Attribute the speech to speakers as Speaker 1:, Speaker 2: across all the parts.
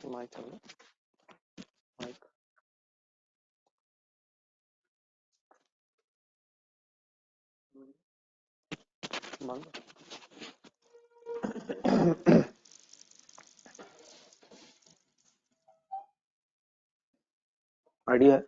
Speaker 1: Mic है ना, mic बंद। आइडिया है।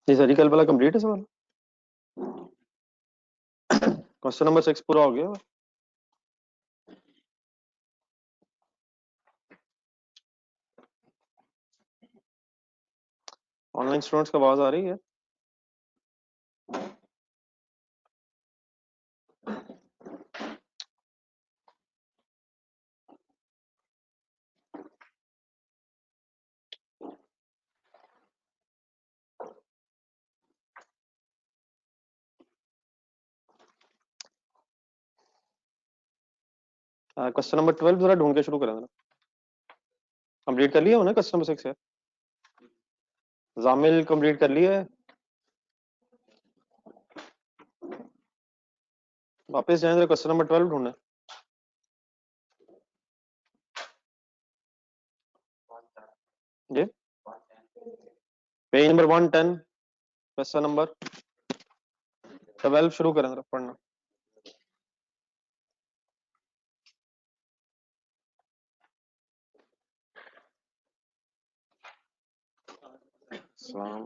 Speaker 1: ये सरिकल वाला कंप्लीट है सवाल। क्वेश्चन नंबर 6 पूरा हो गया। ऑनलाइन स्टूडेंट्स की आवाज आ रही है? क्वेश्चन नंबर 12 जरा ढूंढ के शुरू करें जरा। कंप्लीट कर लिया हो ना क्वेश्चन नंबर 6 है? जामिल कंप्लीट कर लिया है? वापस जाएं जरा, क्वेश्चन नंबर 12 ढूंढे। जी, पेज नंबर 110, क्वेश्चन नंबर 12 शुरू करें जरा पढ़ना। सलाम।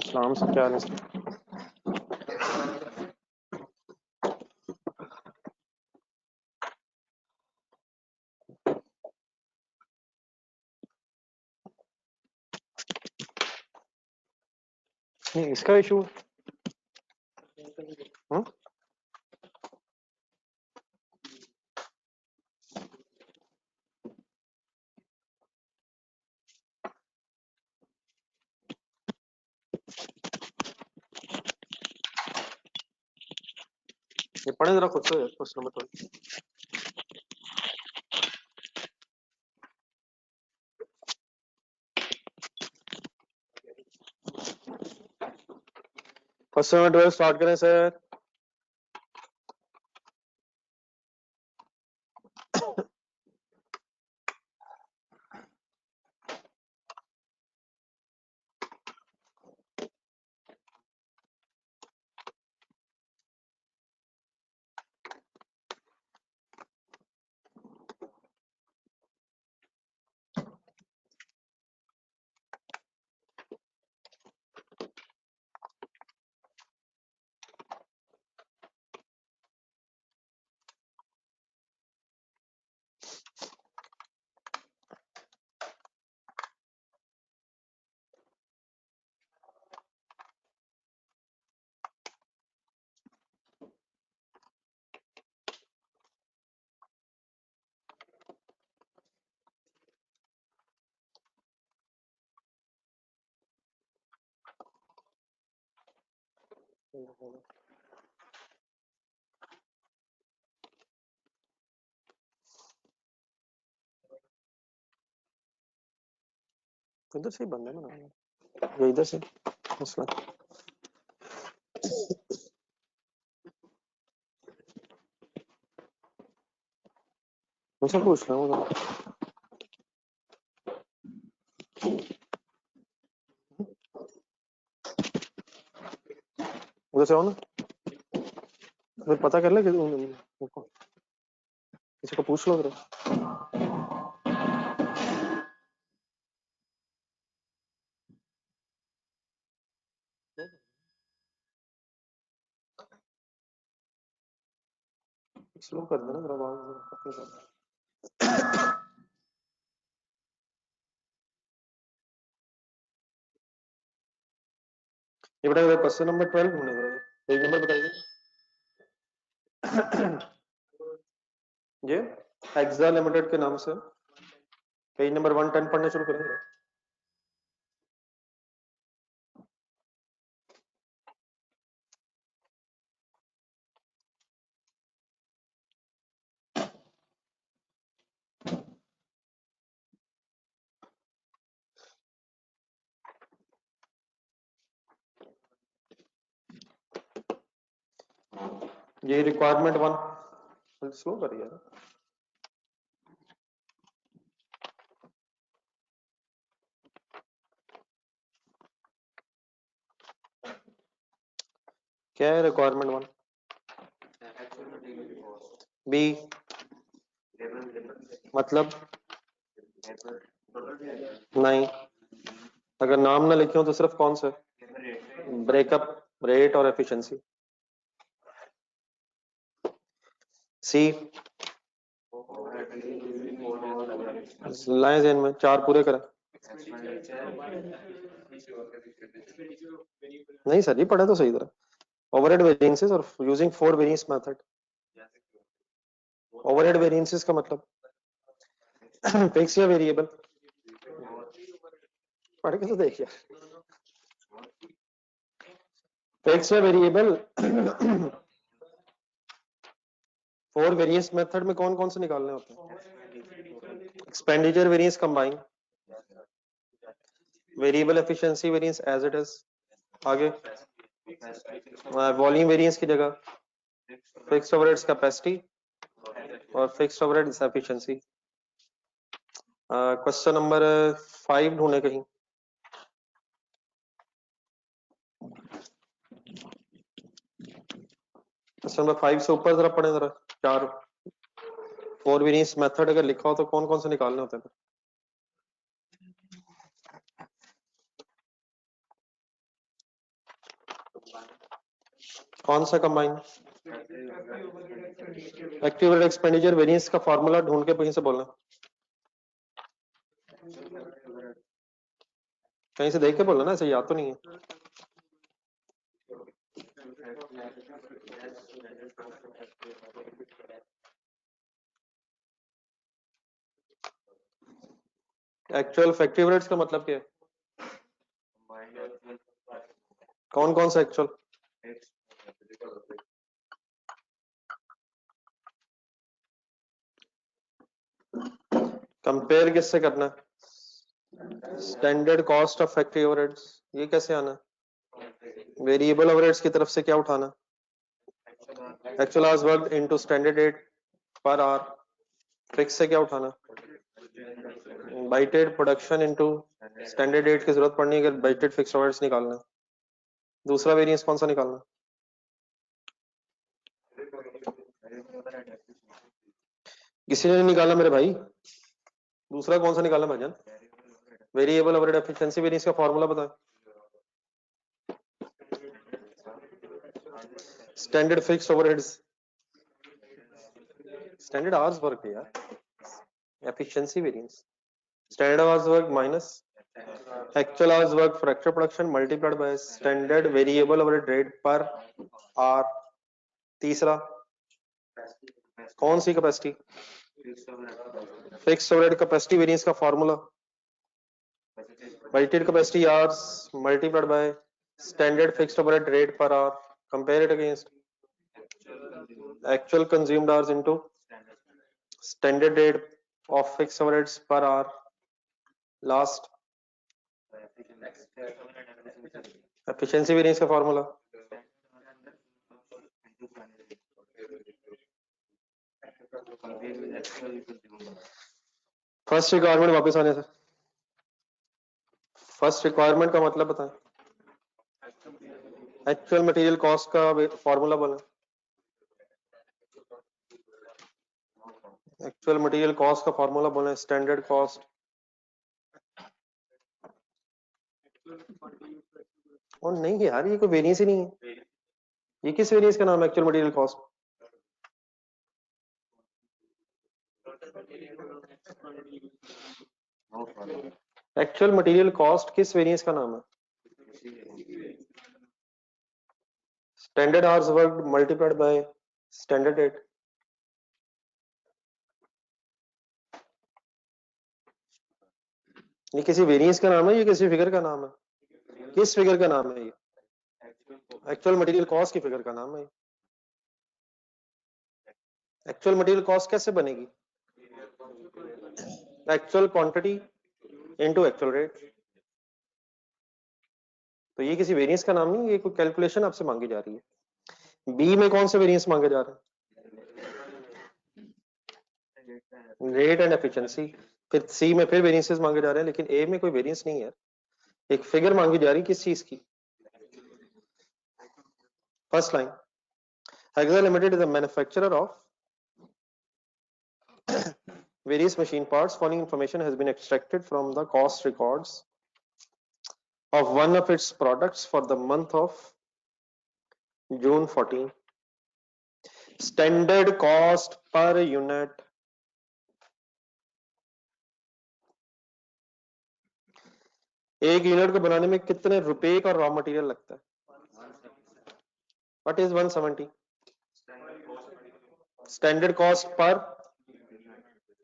Speaker 1: सलाम से क्या हाल है? नहीं, इसका इशू ये पढ़े जरा खुद से question number 12। Question number 12 start करें सर। इधर से ही बंद है ना, ये इधर से मसला। मुझसे पूछ रहा हूँ उधर से आओ ना, फिर पता कर ले किसी को पूछ लो जरा। स्लो कर देना जरा आवाज। ये बेटा क्वेश्चन नंबर 12 ढूंढने का पेज नंबर बताइए। ये एक्सा लिमिटेड के नाम से पेज नंबर 110 पढ़ने शुरू करेंगे। ये रिक्वायरमेंट 1 स्लो करिए। क्या है रिक्वायरमेंट 1? बी मतलब नहीं, अगर नाम ना लिखे हो तो सिर्फ कौन सा ब्रेकअप रेट और एफिशिएंसी। सी लाए ज़हन में, 4 पूरे करें। नहीं सर जी, पढ़ा तो सही तरह। ओवरहेड वेरिएंसेस और using 4 variance method. Overhead variances का मतलब फिक्स या वेरिएबल, पढ़ के तो देखिए। फिक्स या वेरिएबल 4 वेरिएंस मेथड में कौन कौन से निकालने होते हैं? Expenditure variance combine, variable efficiency variance as it is, आगे वॉल्यूम वेरिएंस की जगह फिक्स्ड ओवरहेड्स कैपेसिटी और fixed overheads efficiency. Question number 5 ढूंढे कहीं। क्वेश्चन नंबर 5 से ऊपर जरा पढ़े जरा। 4 वेरिएंस मेथड अगर लिखा हो तो कौन कौन से निकालने होते हैं? कौन सा कंबाइन? एक्टिव एक्सपेंडिचर वेरिएंस का फार्मूला ढूंढ के कहीं से बोलना, कहीं से देख के बोलना ना, ऐसे याद तो नहीं है। एक्चुअल फैक्टिव रेट्स का मतलब क्या है? कौन कौन सा एक्चुअल? कंपेयर किससे करना? Standard cost of factory overheads, ये कैसे आना? वेरिएबल ओवरहेड्स की तरफ से क्या उठाना? Actual hours worked into standard rate per our. Fix से क्या उठाना? Bited production into standard rate की जरूरत पड़नी है अगर बाइटेड फिक्स्ड ओवरहेड्स निकालना। दूसरा वेरिएंस कौन सा निकालना? किसी ने नहीं निकाला मेरे भाई, दूसरा कौन सा निकालना भाईजान? वेरिएबल ओवरहेड एफिशिएंसी वेरिएंस का फार्मूला बताएं। Standard fixed overheads, standard hours work है यार, efficiency variance standard hours work minus actual hours work for actual production multiplied by standard variable overhead rate per hour. तीसरा कौन सी capacity? Fixed overhead capacity variance का formula budgeted capacity hours multiplied by standard fixed overhead rate per hour, compare it against actual consumed hours into standard rate of fixed overheads per hour. Last efficiency variance का formula first requirement वापस आने से, first requirement का मतलब बताएं। Actual material cost का formula बोला। Actual material cost का फॉर्मूला बोला, स्टैंडर्ड कॉस्ट। और नहीं यार, ये कोई वेरिएंस ही नहीं है, ये किस वेरिएंस का नाम है actual material cost? Actual material cost किस वेरिएंस का नाम है? Standard hours work multiplied by standard rate. ये किसी वेरिएंस का नाम है, ये किसी फिगर का नाम है? किस फिगर का नाम है ये? एक्चुअल मटेरियल कॉस्ट की फिगर का नाम है। एक्चुअल मटेरियल कॉस्ट कैसे बनेगी? Actual quantity into actual rate. तो ये किसी वेरिएंस का नाम नहीं, ये कोई कैलकुलेशन आपसे मांगी जा रही है। बी में कौन से वेरिएंस मांगे जा रहे हैं? Rate and efficiency. फिर सी में फिर वेरिएंसेस मांगे जा रहे हैं, लेकिन ए में कोई वेरिएंस नहीं है। एक फिगर मांगी जा रही है किस चीज की? First line, Hexagon Limited is a manufacturer of various machine parts. Following information has been extracted from the cost records of one of its products for the month of June 14. Standard cost per unit. एक unit को बनाने में कितने रुपए का raw material लगता है? What is 170? Standard cost per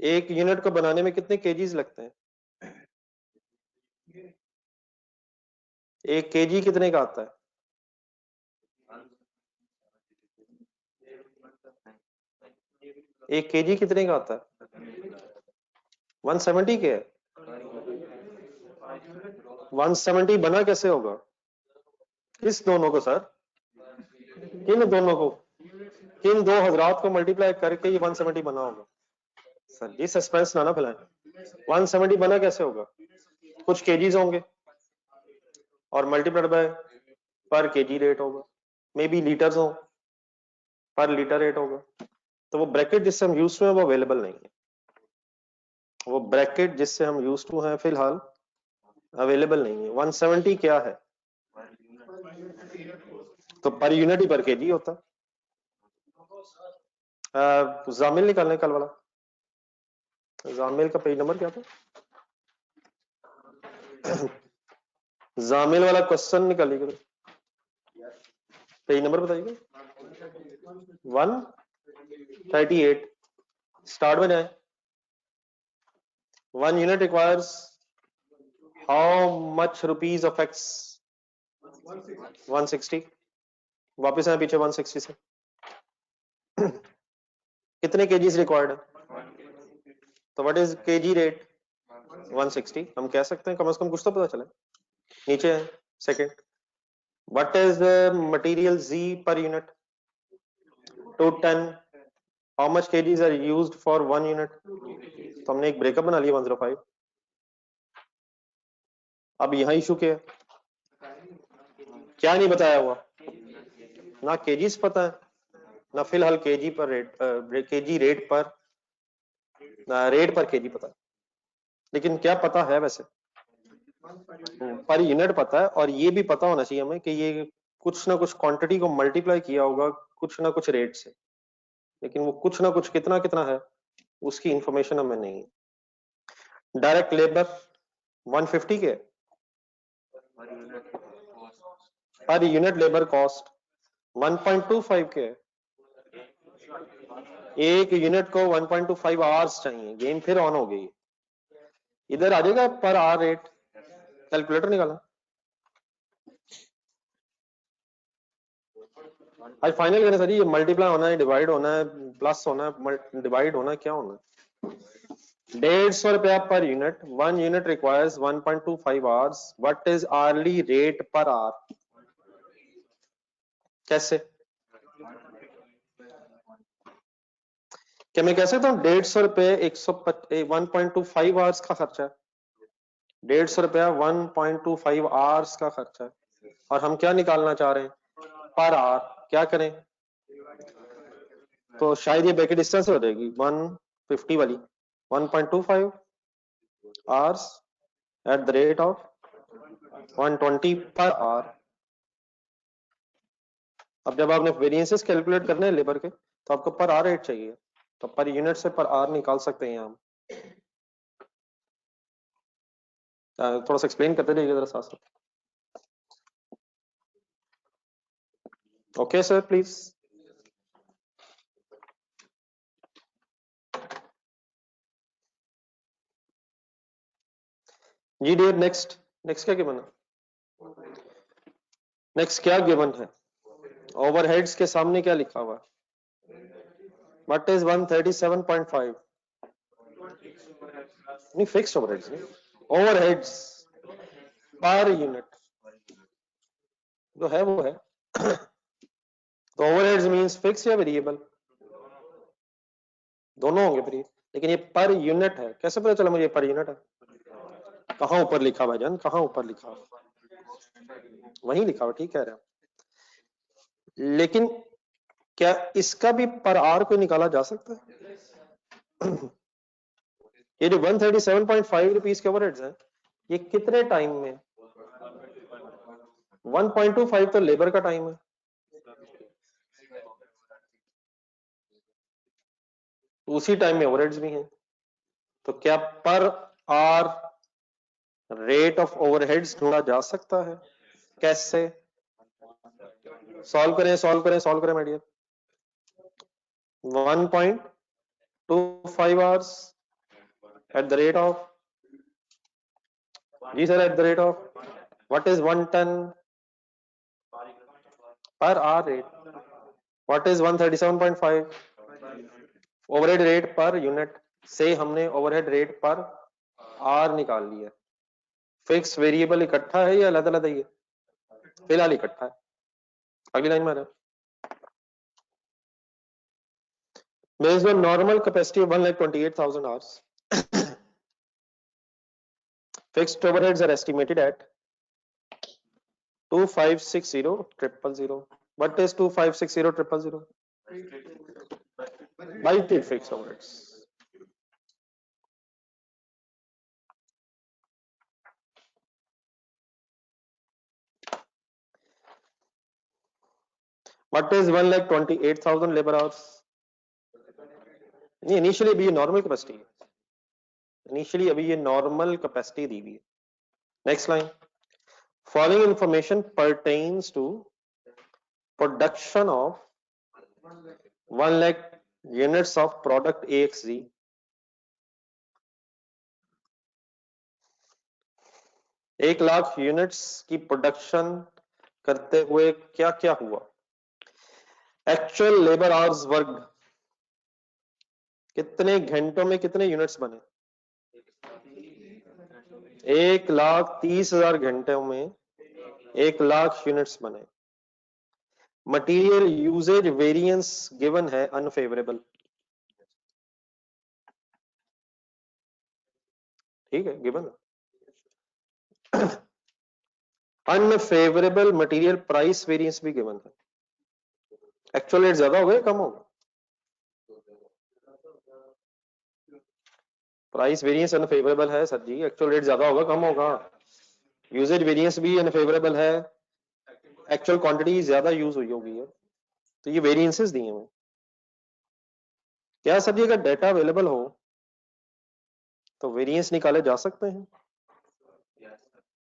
Speaker 1: एक यूनिट को बनाने में कितने केजीज लगते हैं? एक केजी कितने का आता है? एक केजी कितने का आता है? 170 के है। 170 बना कैसे होगा? किस दोनों को सर? किन दोनों को? किन दो हजरात को मल्टीप्लाई करके ये 170 बना होगा? सर ये सस्पेंस ना फैलाएं। 170 बना कैसे होगा? कुछ केजीज होंगे और मल्टीप्लाइड बाय पर केजी रेट होगा, मे बी लीटर्स हो, पर लीटर रेट होगा। तो वो ब्रैकेट जिससे हम यूज टू है वो अवेलेबल नहीं है। वो ब्रैकेट जिससे हम यूज टू हैं फिलहाल अवेलेबल नहीं है। 170 क्या है? तो पर यूनिट ही पर केजी होता। जामिल निकालने कल वाला, जामिल का पेज नंबर क्या था? जामिल वाला क्वेश्चन निकालिएगा, पेज नंबर बताइएगा। 138 स्टार्ट में जाए। 1 unit requires how much rupees of X? 160। वापस आए पीछे 160 से। कितने केजीज रिक्वायर्ड है? तो व्हाट इज केजी रेट? 160। हम कह सकते हैं कम से कम कुछ तो पता चले। नीचे है second, what is material Z per unit? 210। How much kgs are used for 1 unit? तो हमने एक ब्रेकअप बना लिया 105। अब यहाँ इशू क्या है? क्या नहीं बताया हुआ? ना केजीज पता है, ना फिलहाल केजी पर rate, KG rate per KG पता है। लेकिन क्या पता है वैसे? पर यूनिट पता है, और ये भी पता होना चाहिए हमें कि ये कुछ ना कुछ क्वांटिटी को मल्टीप्लाई किया होगा कुछ ना कुछ रेट से, लेकिन वो कुछ ना कुछ कितना कितना है उसकी इंफॉर्मेशन हमें नहीं है। डायरेक्ट लेबर 150 के पर यूनिट लेबर कॉस्ट 1.25 के है। एक यूनिट को 1.25 आवर्स चाहिए। गेम फिर ऑन हो गई। इधर आ जाएगा पर आवर रेट, कैलकुलेटर निकाला। आज फाइनल करना सर, ये मल्टीप्लाई होना है, डिवाइड होना है, प्लस होना है, डिवाइड होना है, क्या होना है? 150 रुपया per unit. 1 unit requires 1.25 hours. What is hourly rate per our? कैसे? क्या मैं कह सकता हूँ 150 रुपये 1.25 आवर्स का खर्चा है? 150 रुपया 1.25 आवर्स का खर्चा है, और हम क्या निकालना चाह रहे हैं? Per hour. क्या करें? तो शायद ये ब्रैकेट डिस्टेंस हो जाएगी 150 वाली, 1.25 hours at the rate of 120 per hour. अब जब आपने वेरिएंसेस कैलकुलेट करने हैं लेबर के, तो आपको पर आवर रेट चाहिए, तो पर यूनिट से पर आवर निकाल सकते हैं हम। थोड़ा सा एक्सप्लेन करते रहिएगा जरा साथ साथ। Okay sir, please. जी डियर, नेक्स्ट क्या गिवन है? नेक्स्ट क्या गिवन है? ओवरहेड्स के सामने क्या लिखा हुआ है? What is 137.5? नहीं, फिक्स्ड ओवरहेड्स नहीं, ओवरहेड्स पर यूनिट जो है वो है। तो ओवरहेड्स मींस फिक्स या वेरिएबल? दोनों होंगे फिर लेकिन ये पर यूनिट है, कैसे पता चला मुझे पर यूनिट है? कहाँ ऊपर लिखा हुआ जान, कहाँ ऊपर लिखा हुआ? वहीं लिखा हुआ, ठीक कह रहे हैं। लेकिन क्या इसका भी पर आर को निकाला जा सकता है? ये जो 137.5 रुपीज के ओवरहेड्स हैं, ये कितने टाइम में? 1.25 तो लेबर का टाइम है, उसी टाइम में ओवरहेड्स भी हैं। तो क्या पर आर रेट ऑफ ओवरहेड्स ढूंढा जा सकता है? कैसे? सॉल्व करें my dear. 1.25 hours at the rate of, जी sir, at the rate of what is 1 ton per hour rate? What is 137.5 overhead rate per unit से? हमने ओवरहेड रेट पर आर निकाल लिया। फिक्स वेरिएबल इकट्ठा है या अलग अलग है? ये फिलहाल इकट्ठा है। अगली लाइन में आ रहा है। Based on normal capacity of 1,28,000 hours, fixed overheads are estimated at 2560,000. What is 2560,000? Multi fixed overheads. What is 1,28,000 labor hours? नहीं, इनिशियली अभी ये नॉर्मल कैपेसिटी है, इनिशियली अभी ये नॉर्मल कैपेसिटी दी हुई है। Next line, following information pertains to production of 1 lakh units of product AXZ. 1 lakh units की production करते हुए क्या क्या हुआ? एक्चुअल लेबर आवर्स वर्क, कितने घंटों में कितने यूनिट्स बने? 1,30,000 घंटों में 1 लाख यूनिट्स बने। मटेरियल यूजेज वेरिएंस गिवन है अनफेवरेबल, ठीक है, गिवन है। अनफेवरेबल मटेरियल प्राइस वेरिएंस भी गिवन है। एक्चुअल रेट ज्यादा हो गया, कम हो गया? प्राइस वेरिएंस अनफेवरेबल है सर जी, एक्चुअल रेट ज्यादा होगा कम होगा? यूजेज वेरिएंस भी अनफेवरेबल है, एक्चुअल क्वांटिटी ज्यादा यूज हुई होगी है, तो ये वेरिएंसेस दिए हैं। क्या सर जी अगर डेटा अवेलेबल हो तो वेरिएंस निकाले जा सकते हैं?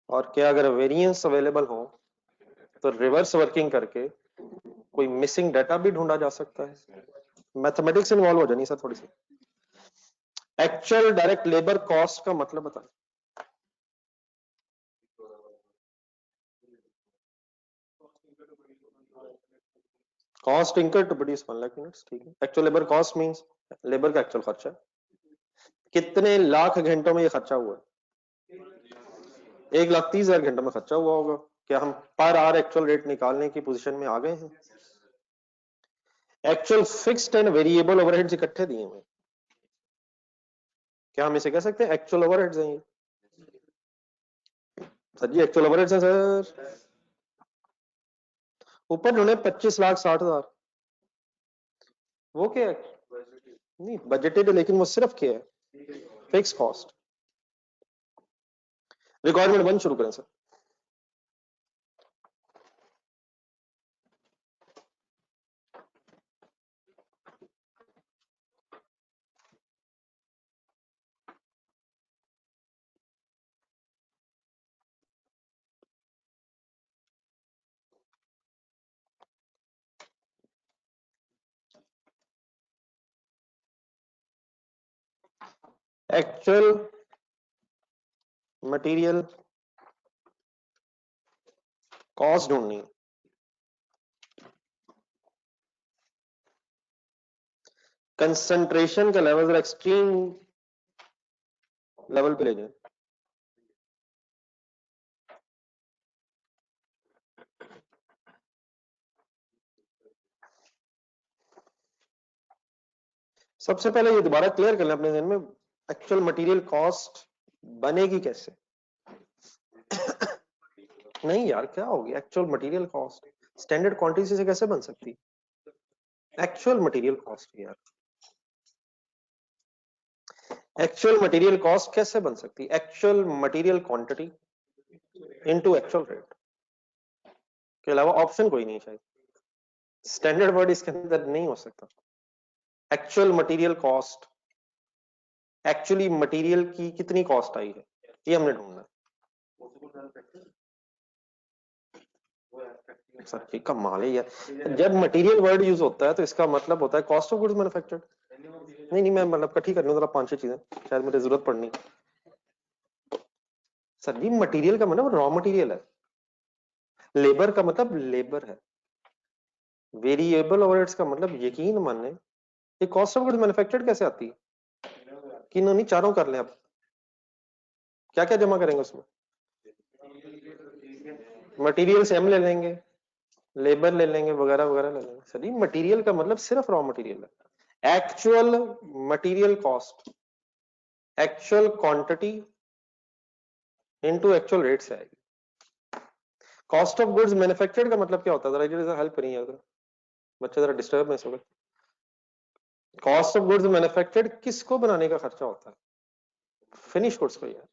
Speaker 1: और क्या अगर वेरिएंस अवेलेबल हो तो रिवर्स वर्किंग करके कोई मिसिंग डाटा भी ढूंढा जा सकता है? मैथमेटिक्स इन्वॉल्व हो जानी सर थोड़ी सी। एक्चुअल डायरेक्ट लेबर कॉस्ट का मतलब बताएं। Cost incurred to produce 1 lakh units, ठीक है। Actual labour cost means labour का एक्चुअल खर्चा। कितने लाख घंटों में ये खर्चा हुआ? 1,30,000 घंटों में खर्चा हुआ होगा। क्या हम पर आवर एक्चुअल रेट निकालने की पोजीशन में आ गए हैं? Actual fixed and variable overheads इकट्ठे दिए हुए, क्या हम इसे कह सकते हैं एक्चुअल ओवरहेड्स हैं ये? सर जी एक्चुअल ओवरहेड्स हैं सर। ऊपर उन्होंने 25,60,000, वो क्या है? नहीं बजटेड, लेकिन वो सिर्फ क्या है? Fix cost. रिक्वायरमेंट 1 शुरू करें सर। एक्चुअल मटेरियल कॉस्ट ढूंढनी है। कंसंट्रेशन का लेवल जरा एक्सट्रीम लेवल पे ले जाए। सबसे पहले ये दोबारा क्लियर कर लें अपने जहन में, एक्चुअल मटेरियल कॉस्ट बनेगी कैसे? नहीं यार, क्या होगी actual material cost? Standard quantity से कैसे बन सकती एक्चुअल मटेरियल कॉस्ट? यार एक्चुअल मटेरियल कॉस्ट कैसे बन सकती? Actual material quantity into actual rate के अलावा ऑप्शन कोई नहीं शायद। स्टैंडर्ड वर्ड इसके अंदर नहीं हो सकता। Actual material cost, actually material की कितनी कॉस्ट आई है, ये हमने ढूंढना है। सर ये कमाल है यार, जब मटेरियल वर्ड यूज होता है तो इसका मतलब होता है कॉस्ट ऑफ गुड्स मैन्युफैक्चर्ड। नहीं मैं मतलब इकट्ठी करनी जरा 5-6 चीजें, शायद मुझे जरूरत पड़नी। सर जी मटेरियल का मतलब रॉ मटेरियल है, लेबर का मतलब लेबर है, वेरिएबल ओवरहेड्स का मतलब यकीन माने ये कॉस्ट ऑफ गुड्स मैन्युफैक्चर्ड कैसे आती है? कि नहीं चारों कर लें अब, क्या क्या जमा करेंगे उसमें? मटेरियल से हम ले लेंगे, लेबर ले लेंगे, वगैरह वगैरह ले लेंगे। सर मटेरियल का मतलब सिर्फ रॉ मटेरियल है। Actual material cost actual quantity into actual rate से आएगी। कॉस्ट ऑफ गुड्स मैन्युफैक्चर्ड का मतलब क्या होता है? जरा हेल्प करिए यार, बच्चे जरा डिस्टर्ब नहीं हो। कॉस्ट ऑफ गुड्स मैन्युफैक्चर्ड किसको बनाने का खर्चा होता है? फिनिश गुड्स को यार।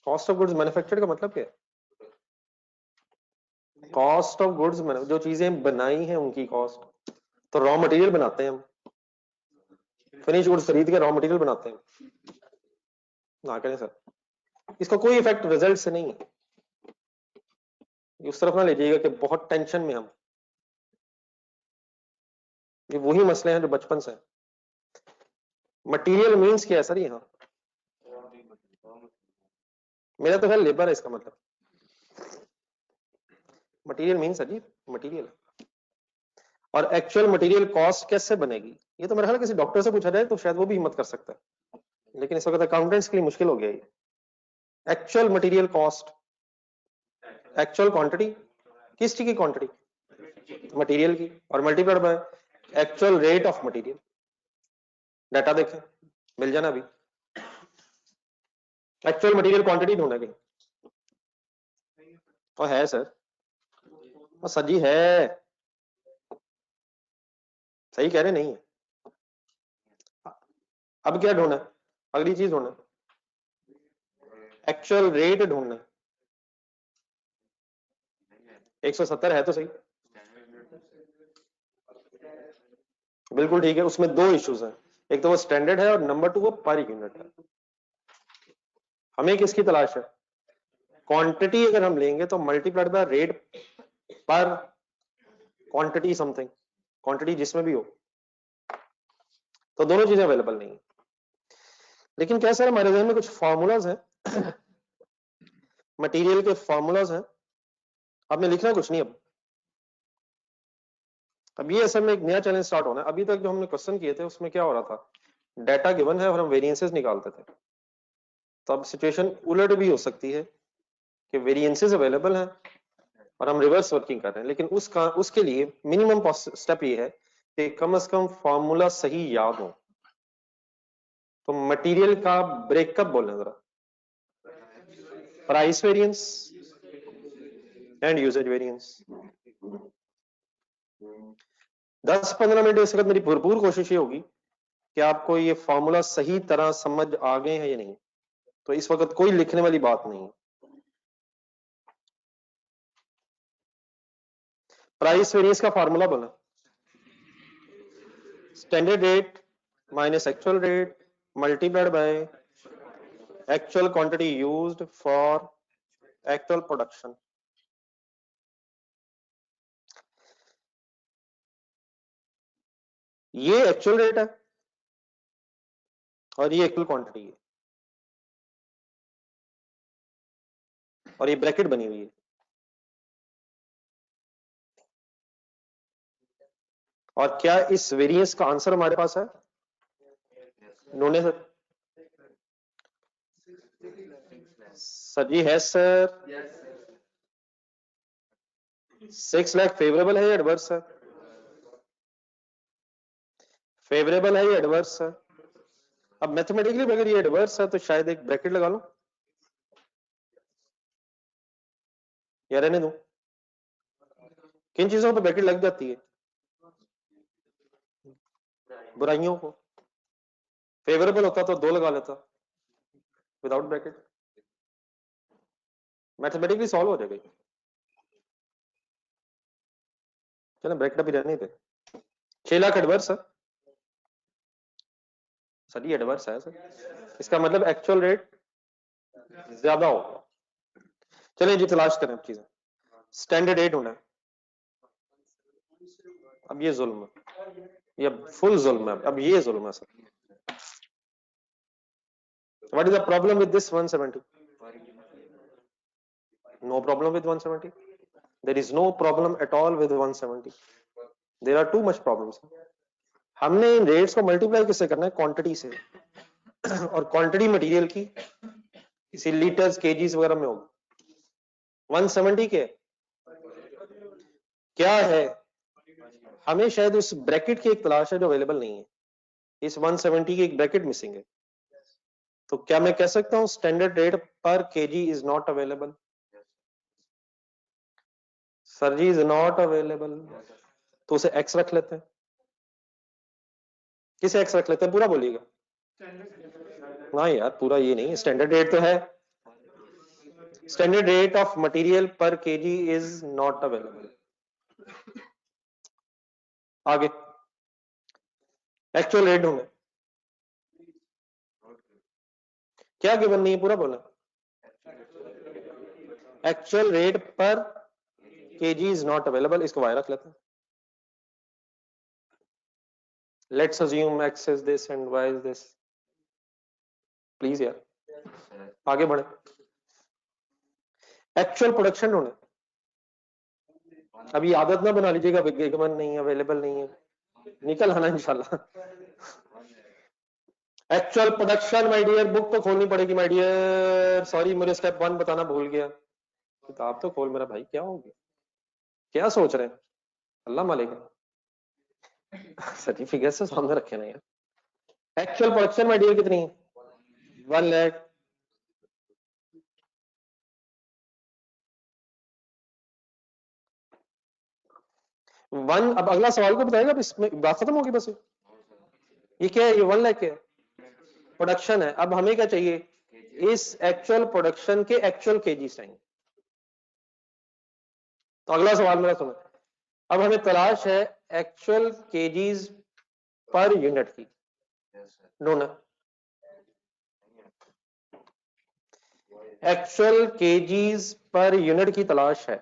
Speaker 1: कॉस्ट ऑफ गुड्स मैन्युफैक्चर्ड का मतलब क्या है? कॉस्ट ऑफ गुड्स जो चीजें बनाई हैं उनकी कॉस्ट। तो रॉ मटेरियल बनाते हैं हम, फिनिश गुड्स खरीद के रॉ मटेरियल बनाते हैं ना करें सर, इसका कोई इफेक्ट रिजल्ट से नहीं है। उस तरफ ना ले जाइएगा कि बहुत टेंशन में हम, ये वही मसले हैं जो बचपन से। मटेरियल मींस क्या है सर यहाँ? मेरा तो है लेबर है इसका मतलब। मटेरियल मींस अजीब मटेरियल। और एक्चुअल मटेरियल कॉस्ट कैसे बनेगी? ये तो मेरा ख्याल किसी डॉक्टर से पूछा जाए तो शायद वो भी हिम्मत कर सकता है, लेकिन इस वक्त अकाउंटेंट्स के लिए मुश्किल हो गया ये। Actual material cost, actual quantity, किस चीज की क्वांटिटी? मटेरियल की, और multiplied by actual rate of material. Data देखें, मिल जाना अभी। एक्चुअल मटेरियल क्वांटिटी ढूंढना कहीं तो है सर, और सजी है, सही कह रहे नहीं है। अब क्या ढूंढना? अगली चीज ढूंढना, एक्चुअल रेट ढूंढना। 170 है तो सही, बिल्कुल ठीक है। उसमें दो इश्यूज हैं, एक तो वो स्टैंडर्ड है और नंबर 2 वो पर यूनिट है। हमें किसकी तलाश है? क्वांटिटी अगर हम लेंगे तो मल्टीप्लाइड बाय रेट पर क्वांटिटी समथिंग, क्वांटिटी जिसमें भी हो, तो दोनों चीजें अवेलेबल नहीं है। लेकिन क्या सर हमारे जहन में कुछ फॉर्मूलाज हैं मटेरियल के फॉर्मूलाज हैं, आपने लिखना कुछ नहीं। अब ये असल में एक नया चैलेंज स्टार्ट होना है। अभी तक जो हमने क्वेश्चन किए थे उसमें क्या हो रहा था, डाटा गिवन है और हम वेरिएंसेस निकालते थे। तो अब सिचुएशन उलट भी हो सकती है कि वेरिएंसेस अवेलेबल हैं और हम रिवर्स वर्किंग कर रहे हैं, लेकिन उसके लिए मिनिमम स्टेप ये है कि कम से कम फॉर्मूला सही याद हो। तो मटेरियल का ब्रेकअप बोलना जरा, price variance and usage variance. 10-15 minute इस वक्त मेरी भरपूर कोशिश ये होगी कि आपको ये फॉर्मूला सही तरह समझ आ गए हैं या नहीं। तो इस वक्त कोई लिखने वाली बात नहीं है। प्राइस वेरिएंस का फॉर्मूला बोला, standard rate minus actual rate multiplied by actual quantity used for actual production. ये एक्चुअल रेट है और ये एक्चुअल क्वांटिटी है। और ये ब्रैकेट बनी हुई है, और क्या इस वेरिएंस का आंसर हमारे पास है? इन्होंने सर जी है सर। 6 लाख फेवरेबल है या एडवर्स है? फेवरेबल है या एडवर्स है? अब मैथमेटिकली अगर ये एडवर्स है तो शायद एक ब्रैकेट लगा लो या रहने दो। किन चीजों पर ब्रैकेट लग जाती है? बुराइयों को। फेवरेबल होता तो 2 लगा लेता विदाउट ब्रैकेट, मैथमेटिकली सॉल्व हो जाएगा। चलो ब्रैकेट अभी रहने दे। 6 लाख एडवर्स है सर, ये एडवर्स है सर, इसका मतलब एक्चुअल रेट ज्यादा होगा। चलिए जी तलाश करें चीजें। स्टैंडर्ड 8 होना है। अब ये जुल्म है, ये फुल जुल्म है, अब ये जुल्म है sir. What is the problem with this 170? No problem with 170, there is no problem at all with 170, there are too much problems. हमने इन रेट्स को मल्टीप्लाई किससे करना है? क्वांटिटी से, और क्वांटिटी मटेरियल की किसी लीटर्स केजीज वगैरह में होगी। 170 के क्या है? हमें शायद उस ब्रैकेट की एक तलाश है जो अवेलेबल नहीं है। इस 170 की एक ब्रैकेट मिसिंग है। तो क्या मैं कह सकता हूं standard rate per kg is not available? Sir ji is not available, तो उसे एक्स रख लेते हैं। किसे एक्स रख लेते हैं? पूरा बोलिएगा। हाँ यार पूरा ये नहीं, स्टैंडर्ड रेट तो है। Standard rate of material per kg is not available. आगे एक्चुअल रेट होंगे, क्या गिवन नहीं है? पूरा बोला। Actual rate per kg is not available, इसको वाई रख लेते हैं। Let's assume X is this and Y is this. Please यार आगे बढ़े। एक्चुअल प्रोडक्शन होने, अभी आदत ना बना लीजिएगा गिवन नहीं है, अवेलेबल नहीं है, निकल आना इंशाल्लाह। Actual production my dear, book तो खोलनी पड़ेगी माय डियर, सॉरी मुझे स्टेप 1 बताना भूल गया। किताब तो खोल मेरा भाई, क्या हो गया, क्या सोच रहे हैं? अल्लाह मालिक सर्टिफिकेट से सामने रखे ना यार। एक्चुअल प्रोडक्शन माय डियर कितनी है? 1 लाख। वन, अब अगला सवाल को बताएगा, अब इसमें बात खत्म होगी बस। ये क्या है? ये 1 लाख है प्रोडक्शन है। अब हमें क्या चाहिए? इस एक्चुअल प्रोडक्शन के एक्चुअल केजी चाहिए। तो अगला सवाल मेरा सुनो, अब हमें तलाश है एक्चुअल केजीज पर यूनिट की। ढूंढना एक्चुअल केजीज पर यूनिट की तलाश है।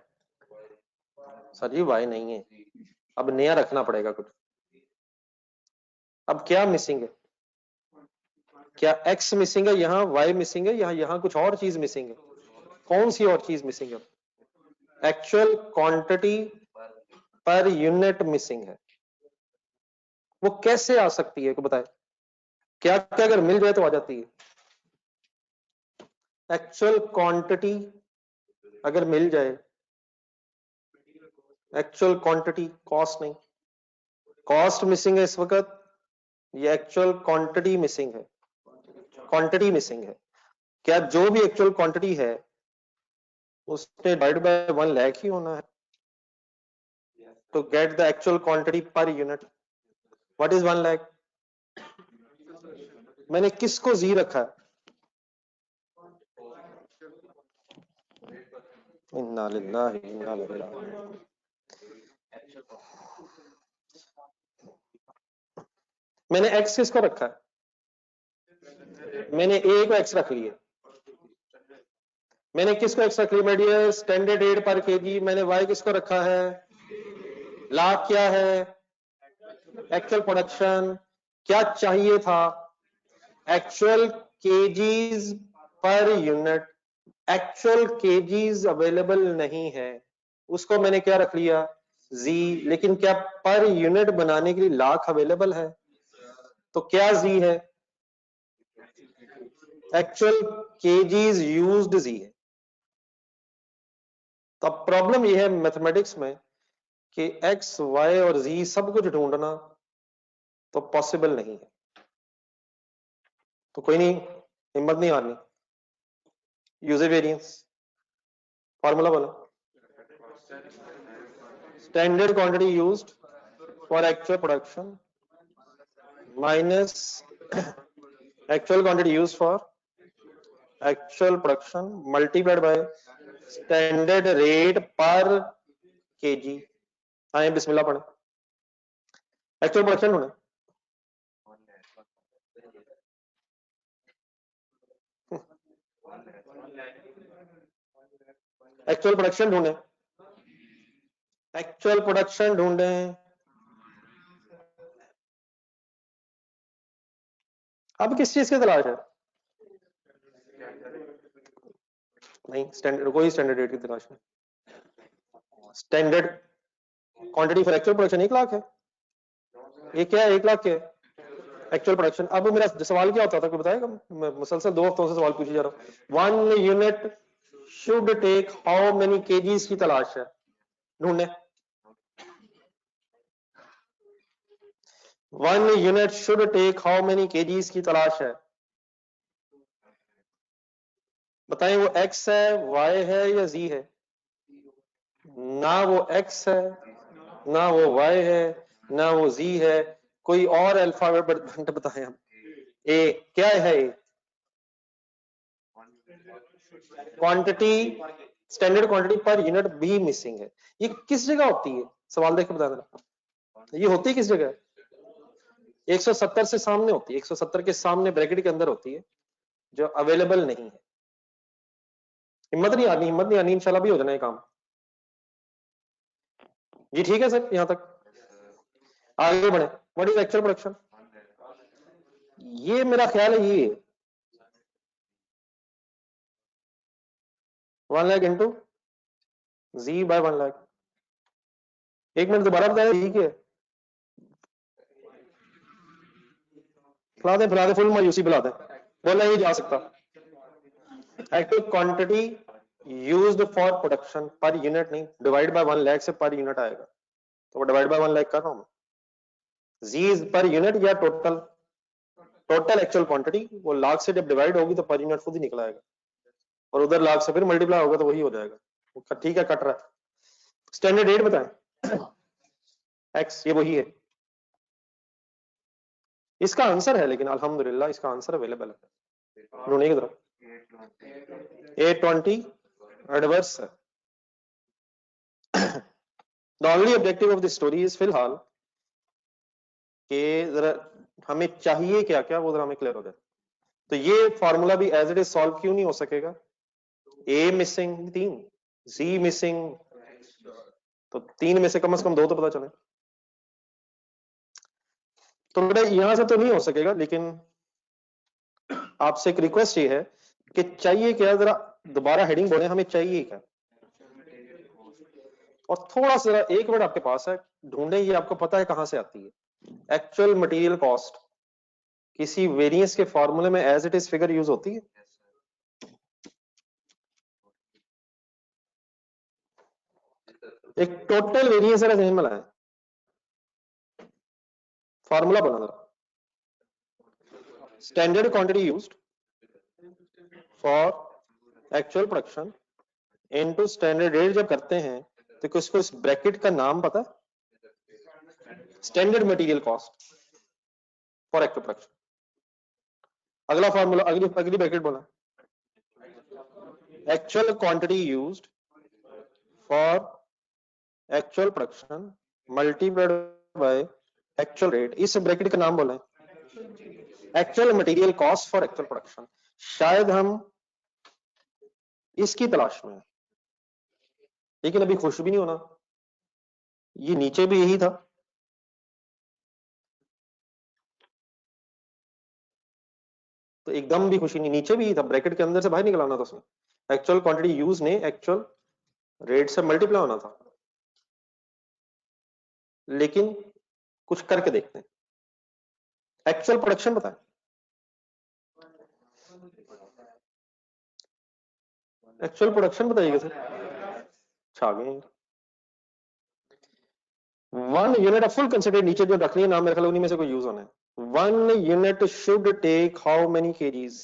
Speaker 1: सर जी वाई नहीं है, अब नया रखना पड़ेगा कुछ। अब क्या मिसिंग है? क्या एक्स मिसिंग है, यहाँ वाई मिसिंग है, यहाँ कुछ और चीज मिसिंग है? कौन सी और चीज मिसिंग है? Actual quantity per unit missing है। वो कैसे आ सकती है को बताए? क्या क्या अगर मिल जाए तो आ जाती है? एक्चुअल क्वांटिटी अगर मिल जाए, एक्चुअल क्वांटिटी, कॉस्ट नहीं, कॉस्ट मिसिंग है इस वक्त, ये एक्चुअल क्वांटिटी मिसिंग है, क्वांटिटी मिसिंग है। क्या जो भी एक्चुअल क्वांटिटी है उससे डिवाइड बाय 1 लाख ही होना है to get the actual quantity per unit? What is 1 lakh? मैंने किसको जी रखा है? इन्ना लिल्लाहि व इन्ना इलैहि राजिऊन। मैंने एक्स किसको रखा है? मैंने ए को एक्स रख लिया। मैंने किसको एक्स रख लिया my dear? Standard rate per KG. मैंने वाई किसको रखा है? लाभ क्या है? Actual production. क्या चाहिए था? Actual KGs per unit. Actual KGs available नहीं है, उसको मैंने क्या रख लिया, जी। लेकिन क्या पर यूनिट बनाने के लिए लाख अवेलेबल है? तो क्या जी है? एक्चुअल केजीज यूज्ड जी है। तो अब प्रॉब्लम यह है मैथमेटिक्स में कि एक्स वाई और जी सब कुछ ढूंढना तो पॉसिबल नहीं है। तो कोई नहीं, हिम्मत नहीं हारनी। यूजर वेरिएंस फॉर्मूला बोलो। Standard quantity used for actual production minus actual quantity used for actual production multiplied by standard rate per KG. आए बिस्मिल्लाह पढ़े। एक्चुअल प्रोडक्शन ढूंढे। एक्चुअल प्रोडक्शन ढूंढे। एक्चुअल प्रोडक्शन ढूंढे। अब किस चीज की तलाश है? नहीं, स्टैंडर्ड कोई स्टैंडर्ड रेट की तलाश नहीं। Standard quantity for actual production 1 lakh है। ये क्या है? 1 लाख क्या है? Actual production. अब मेरा सवाल क्या होता था, कोई बताएगा? मैं मुसलसल 2 हफ्तों से सवाल पूछी जा रहा हूँ। 1 unit should take how many kgs की तलाश है ढूंढने। 1 unit should take how many kgs की तलाश है। बताएं, वो एक्स है, वाई है या जी है? ना वो एक्स है, ना वो वाई है, ना वो जी है। कोई और अल्फाबेट बताएं हम। ए क्या है? ए quantity, standard quantity per unit भी मिसिंग है। ये किस जगह होती है? सवाल देख के बता देना। ये होती है किस जगह? 170 से सामने होती है, 170 के सामने ब्रैकेट के अंदर होती है, जो अवेलेबल नहीं है। हिम्मत नहीं आनी, हिम्मत नहीं आनी, इंशाल्लाह भी हो जाना ये काम। जी ठीक है सर, यहां तक आगे बढ़े। What is actual production? ये मेरा ख्याल है ये 1 लाख इंटू जी बाय 1 लाख। 1 मिनट दोबारा बताया, ठीक है? फुला दे फुल मायूसी बुला दे। बोला नहीं जा सकता। Actual quantity used for production per unit नहीं, डिवाइड बाय 1 लाख से पर यूनिट आएगा, तो वो डिवाइड बाय 1 लाख कर रहा हूं मैं। जी इज पर यूनिट या टोटल? टोटल एक्चुअल क्वांटिटी, वो लाख से जब डिवाइड होगी तो पर यूनिट खुद ही निकल आएगा, और उधर लाख से फिर मल्टीप्लाई होगा तो वही हो जाएगा। ठीक है, कट रहा है। स्टैंडर्ड रेट बताएं। एक्स ये वही है। इसका आंसर है, लेकिन अल्हम्दुलिल्लाह इसका आंसर अवेलेबल है। ढूंढिए की तरफ। A20 एडवर्स है। The only objective of the story is फिलहाल कि जरा हमें चाहिए क्या क्या, वो जरा हमें क्लियर हो जाए। तो ये फॉर्मूला भी एज इट इज सॉल्व क्यों नहीं हो सकेगा? ए मिसिंग 3, सी मिसिंग, तो 3 में से कम 2 तो पता चले। तो बेटा यहां से तो नहीं हो सकेगा, लेकिन आपसे एक रिक्वेस्ट ये है कि चाहिए क्या, जरा दोबारा हेडिंग बोले, हमें चाहिए क्या। और थोड़ा सा एक मिनट आपके पास है, ढूंढे, ये आपको पता है कहां से आती है। एक्चुअल मटेरियल कॉस्ट किसी वेरिएंस के फॉर्मूले में as it is figure use होती है। एक टोटल वेरिएंस है, जहन में लाए, फॉर्मूला बना दो। Standard quantity used for actual production into standard rate जब करते हैं तो किसको इस ब्रैकेट का नाम पता है? Standard material cost for actual production. अगला फॉर्मूला, अगली अगली ब्रैकेट बोला, actual quantity used for actual production multiplied by actual rate. इस ब्रैकेट का नाम बोला है actual material cost for actual production. शायद हम इसकी तलाश में हैं, लेकिन अभी खुश भी नहीं होना, ये नीचे भी यही था। तो एकदम भी खुशी नहीं, नीचे भी था, ब्रैकेट के अंदर से बाहर निकल आना था उसमें, एक्चुअल क्वांटिटी यूज ने एक्चुअल रेट से मल्टीप्लाई होना था। लेकिन कुछ करके देखते हैं, एक्चुअल प्रोडक्शन बताएं, एक्चुअल प्रोडक्शन बताइएगा सर। छा गए। 1 यूनिट ऑफ फुल कंसेंट्रेट, नीचे जो रख रही है नाम मेरे ख्याल उन्हीं में से कोई यूज होना है। 1 unit should take how many kgs?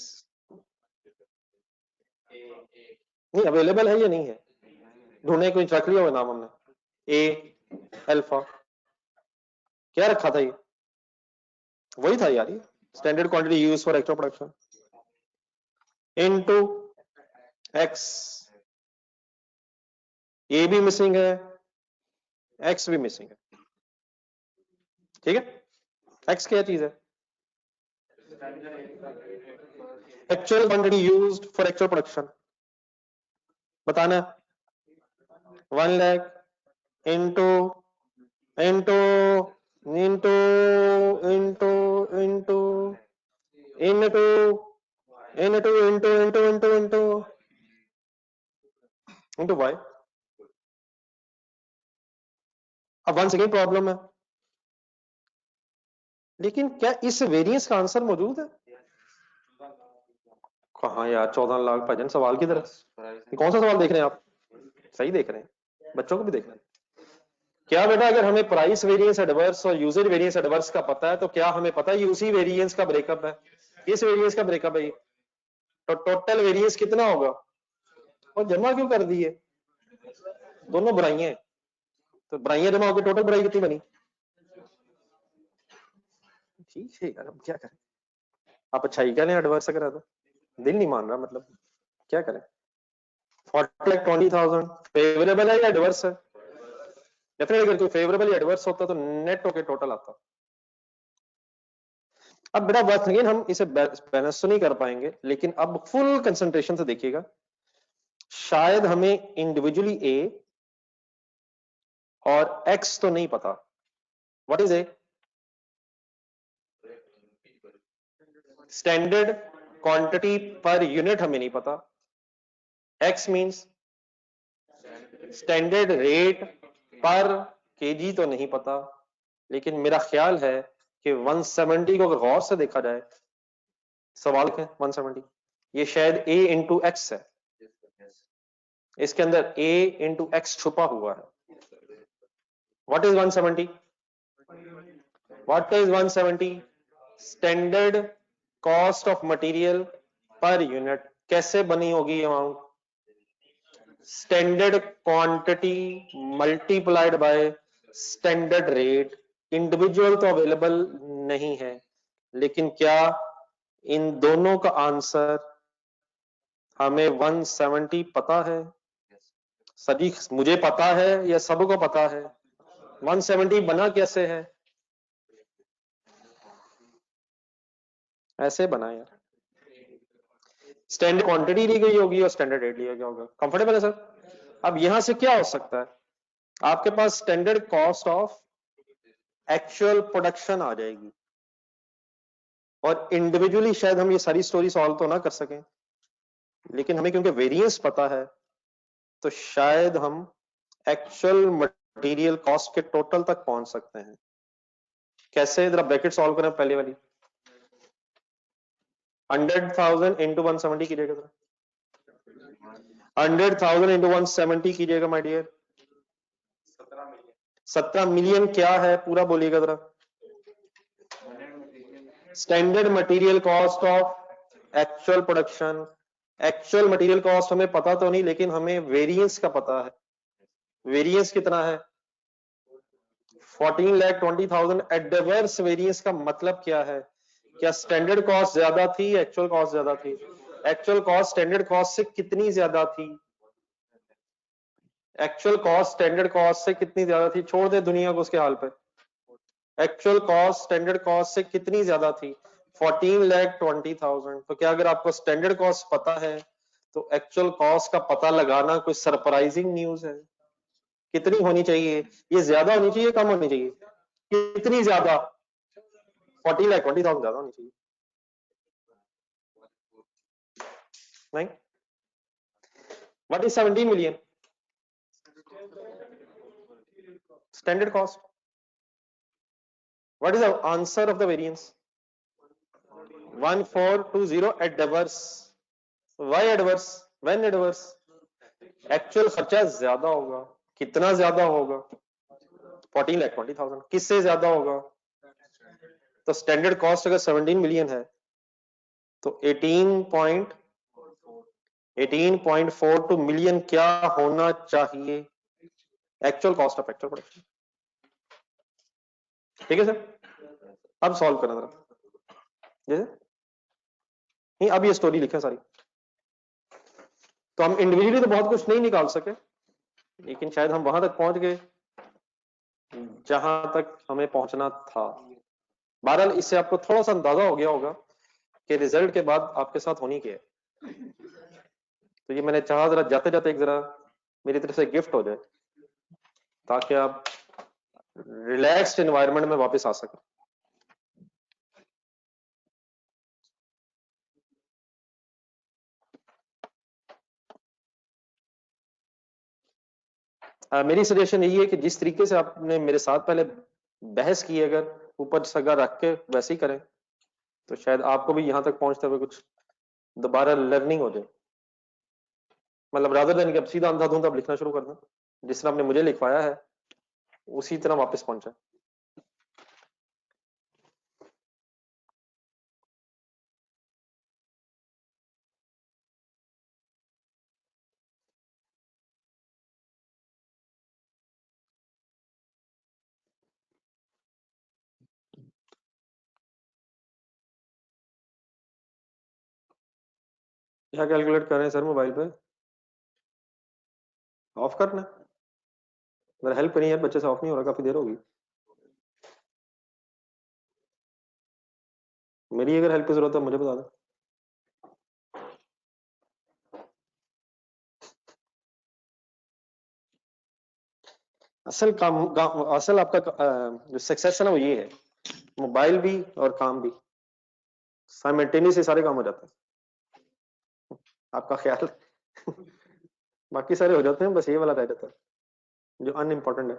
Speaker 1: नहीं अवेलेबल है या नहीं है, ढूंढने कोई रख लिया हुआ नाम हमने, ए अल्फा, क्या रखा था ये, वही था यार, ये standard quantity use for actual production into X, A भी मिसिंग है, एक्स भी मिसिंग है, ठीक है। एक्स क्या चीज है, actual quantity used for actual production, बताना 1 lakh into into into into into into into into into into into into Y. अब वन सेकेंड प्रॉब्लम है, लेकिन क्या इस वेरिएंस का आंसर मौजूद है? कहाँ यार 14 लाख भजन, सवाल की तरफ कौन सा सवाल देख रहे हैं आप, सही देख रहे हैं, बच्चों को भी देख रहे हैं क्या बेटा? अगर हमें प्राइस वेरिएंस एडवर्स और यूजर वेरिएंस एडवर्स का पता है तो क्या हमें पता है ये उसी वेरिएंस का ब्रेकअप है, किस वेरिएंस का ब्रेकअप है ये, तो टोटल वेरिएंस कितना होगा, और जमा क्यों कर दिए, दोनों बुराइयां, तो बुराइयां जमा होकर टोटल बुराई कितनी बनी? ठीक है यार, अब क्या करें, आप अच्छाई क्या लें एडवर्स करा दो, दिल नहीं मान रहा, मतलब क्या करें। 40,20,000 फेवरेबल है या एडवर्स है? डेफिनेटली अगर कोई फेवरेबल या एडवर्स होता तो नेट होके टोटल आता। अब बेटा वंस अगेन हम इसे बैलेंस तो नहीं कर पाएंगे, लेकिन अब फुल कंसंट्रेशन से देखिएगा, शायद हमें इंडिविजुअली ए और एक्स तो नहीं पता, what is a, standard quantity per unit हमें नहीं पता, x means standard rate per KG तो नहीं पता, लेकिन मेरा ख्याल है कि 170 को अगर गौर से देखा जाए, सवाल है 170, ये शायद a इंटू एक्स है, इसके अंदर a इंटू एक्स छुपा हुआ है। What is 170? What is 170? Standard cost of material per unit, कैसे बनी होगी amount, standard quantity multiplied by standard rate, individual तो अवेलेबल नहीं है, लेकिन क्या इन दोनों का आंसर हमें 170 पता है? सभी मुझे पता है या सबको पता है? 170 बना कैसे है? ऐसे बना यार, स्टैंडर्ड क्वांटिटी ली गई होगी और स्टैंडर्ड रेट लिया गया होगा, कंफर्टेबल है सर? अब यहां से क्या हो सकता है, आपके पास standard cost of actual production आ जाएगी, और इंडिविजुअली शायद हम ये सारी स्टोरी सॉल्व तो ना कर सकें, लेकिन हमें क्योंकि वेरिएंस पता है तो शायद हम एक्चुअल मटेरियल कॉस्ट के टोटल तक पहुंच सकते हैं। कैसे, जरा ब्रैकेट सॉल्व करें पहले वाली, 100,000 इंटू 170 कीजिएगा, जरा 100,000 इंटू 170 कीजिएगा माय डियर, 17 मिलियन क्या है पूरा बोलिएगा जरा। Standard material cost of actual production, actual material cost हमें पता तो नहीं, लेकिन हमें वेरिएंस का पता है, वेरिएंस कितना है 14,20,000। एडवर्स वेरिएंस का मतलब क्या है, क्या स्टैंडर्ड कॉस्ट ज्यादा थी, एक्चुअल कॉस्ट ज्यादा थी, एक्चुअल कॉस्ट स्टैंडर्ड कॉस्ट से कितनी ज्यादा थी, एक्चुअल कॉस्ट स्टैंडर्ड कॉस्ट से कितनी ज्यादा थी, छोड़ दे दुनिया को उसके हाल पे, एक्चुअल कॉस्ट स्टैंडर्ड कॉस्ट से कितनी ज्यादा थी 14,20,000। तो क्या अगर आपको स्टैंडर्ड कॉस्ट पता है तो एक्चुअल कॉस्ट का पता लगाना कोई सरप्राइजिंग न्यूज है? कितनी होनी चाहिए, ये ज्यादा होनी चाहिए कम होनी चाहिए, कितनी ज्यादा, 14,20,000 ज्यादा होनी चाहिए। नहीं. What is 17 million? Standard cost. What is the answer of the variance? 1420 adverse. Why adverse? When adverse? Actual खर्चा ज्यादा होगा. कितना ज्यादा होगा? 14,20,000. किससे ज्यादा होगा? तो स्टैंडर्ड कॉस्ट अगर 17 मिलियन है तो 18.42 मिलियन क्या होना चाहिए? Actual cost of actual production. ठीक है सर. अब सॉल्व करना जरा. जैसे नहीं, अब ये स्टोरी लिखे सारी. तो हम इंडिविजुअली तो बहुत कुछ नहीं निकाल सके, लेकिन शायद हम वहां तक पहुंच गए जहां तक हमें पहुंचना था. बहरहाल इससे आपको थोड़ा सा अंदाजा हो गया होगा कि रिजल्ट के बाद आपके साथ होनी क्या है. तो ये मैंने चाहा जरा जाते जाते एक जरा मेरी तरफ से गिफ्ट हो जाए ताकि आप रिलैक्स्ड एनवायरनमेंट में वापस आ सकें. मेरी सजेशन यही है कि जिस तरीके से आपने मेरे साथ पहले बहस की, अगर ऊपर सगा रख के वैसे ही करें तो शायद आपको भी यहां तक पहुंचते हुए कुछ दोबारा लर्निंग हो जाए. मतलब रादर देन कि अब सीधा अंधाधुंध अब लिखना शुरू कर दें, जिस तरह आपने मुझे लिखवाया है उसी तरह वापस पहुंचा. क्या कैलकुलेट कर रहे हैं सर मोबाइल पे? ऑफ करना है? मेरा हेल्प नहीं है, बच्चे से ऑफ नहीं हो रहा, काफी देर होगी. मेरी अगर हेल्प की जरूरत है मुझे बता दें. असल आपका जो सक्सेस है ना वो ये है, मोबाइल भी और काम भी साइमल्टेनियसली सारे काम हो जाते हैं. आपका ख्याल बाकी सारे हो जाते हैं, बस ये वाला रह जाता है जो अनइम्पोर्टेंट है.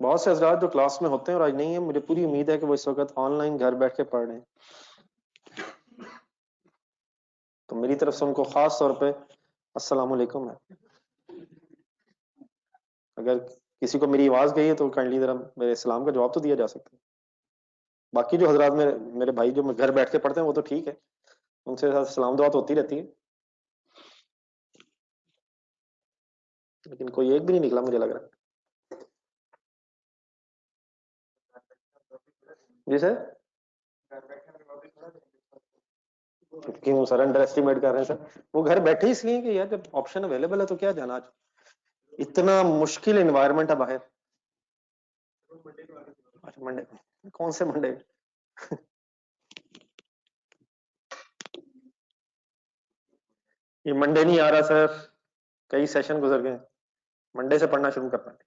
Speaker 1: बहुत से हजरात जो क्लास में होते हैं और आज नहीं है, मुझे पूरी उम्मीद है कि वो इस वक्त ऑनलाइन घर बैठ के पढ़ रहे हैं. तो मेरी तरफ से उनको खास तौर पे अस्सलाम वालेकुम है. अगर किसी को मेरी आवाज गई है तो काइंडली जरा मेरे सलाम का जवाब तो दिया जा सकता है. बाकी जो हजरात मेरे भाई जो घर बैठ के पढ़ते हैं वो तो ठीक है, उनसे साथ सलाम दुआ तो होती रहती है, लेकिन कोई एक भी नहीं निकला मुझे लग रहा है. जी सर. क्यों सर अंडर एस्टिमेट कर रहे हैं सर? वो घर बैठे ही इसलिए कि यार जब ऑप्शन अवेलेबल है तो क्या जाना. आज इतना मुश्किल एनवायरनमेंट है बाहर. अच्छा मंडे, कौन से मंडे? ये मंडे नहीं आ रहा सर, कई सेशन गुजर गए. मंडे से पढ़ना शुरू करना है.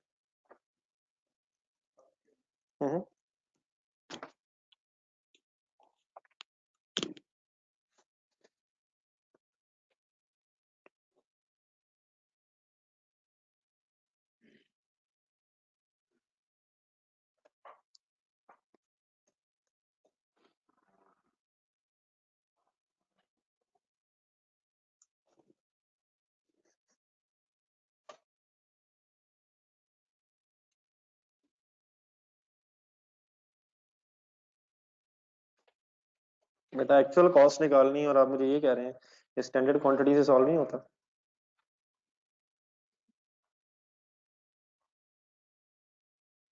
Speaker 1: बेटा एक्चुअल कॉस्ट निकालनी है और आप मुझे ये कह रहे हैं स्टैंडर्ड क्वांटिटी से सॉल्व नहीं होता.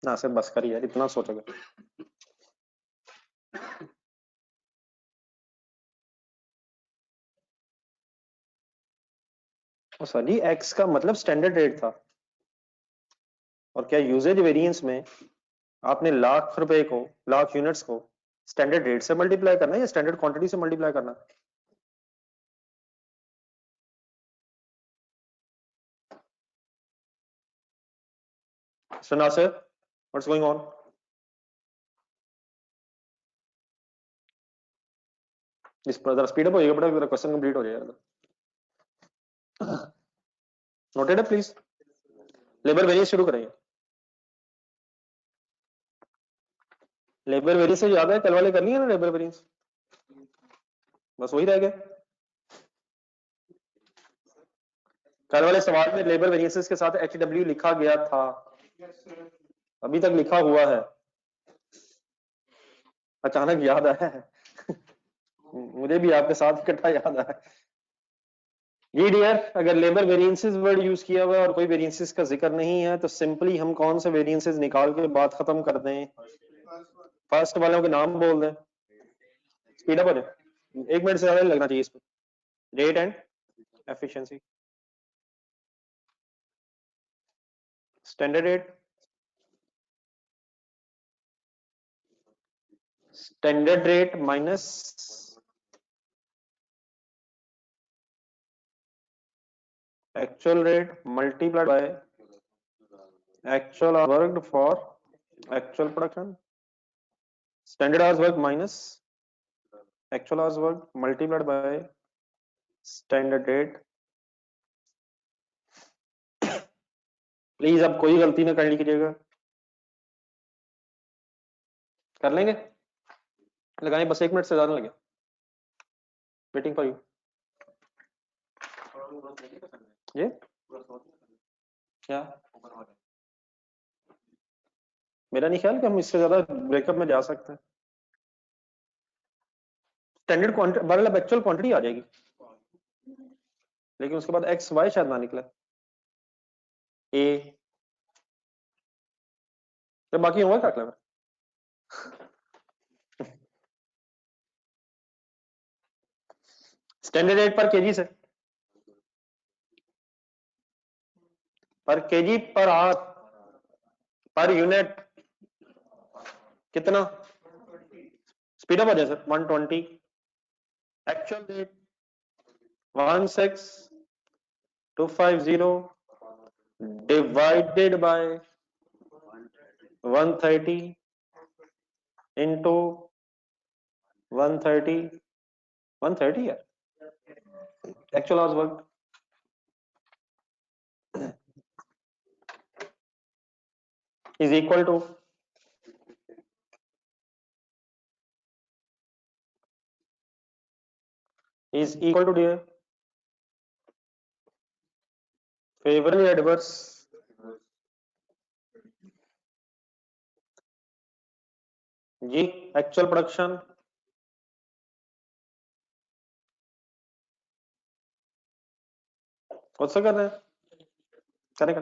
Speaker 1: ना सिर्फ बस करिए यार, इतना सोचोगे. सॉरी, एक्स का मतलब स्टैंडर्ड रेट था। और क्या यूजेज वेरिएंस में आपने लाख रुपए को, लाख यूनिट्स को स्टैंडर्ड रेट से मल्टीप्लाई करना है या स्टैंडर्ड क्वांटिटी से मल्टीप्लाई करना है? So Nasir, what's going on? इस पर जरा स्पीड अप होइएगा बेटा, जरा क्वेश्चन कंप्लीट हो जाएगा। नोटेड है प्लीज। लेबर वेरिएंस शुरू करेंगे। लेबर वेरिएंस से याद है कल वाले करनी है ना लेबर वेरिएंस, बस वही रह गया। कल वाले सवाल में लेबर वेरिएंसेस के साथ HW लिखा गया था, अभी तक लिखा हुआ है, अचानक याद आया है। मुझे भी आपके साथ इकट्ठा याद आया। जी डियर, अगर लेबर वेरिएंसेस वर्ड यूज किया हुआ है और कोई वेरिएंसेस का जिक्र नहीं है तो सिंपली हम कौन से वेरिएंसेस निकाल के बात खत्म कर दें? फर्स्ट वालों के नाम बोल दें, स्पीड अप हो जाए। 1 मिनट से ज्यादा नहीं लगना चाहिए इस पर। Rate and efficiency. Standard rate, standard rate minus actual rate multiplied by actual hours worked for actual production. Standard hours worked minus actual hours worked multiplied by standard rate. Please अब कोई गलती ना कर लीजिएगा। कर लेंगे, लगाएं, बस 1 मिनट से ज्यादा लगे। Waiting for you. ये क्या, मेरा नहीं ख्याल कि हम इससे ज्यादा ब्रेकअप में जा सकते हैं। स्टैंडर्ड क्वांटिटी मतलब एक्चुअल क्वांटिटी आ जाएगी, लेकिन उसके बाद एक्स वाई शायद ना निकले। ए तो बाकी होगा क्या clever? Standard rate per KG से, पर KG per hour per unit कितना? स्पीड अप हो जाए sir. 120 actual rate 16250 divided by 130 into 130, 130 है actual hours work, is equal to dear favourable adverse जी एक्चुअल प्रोडक्शन कौन सा कर रहे हैं? करें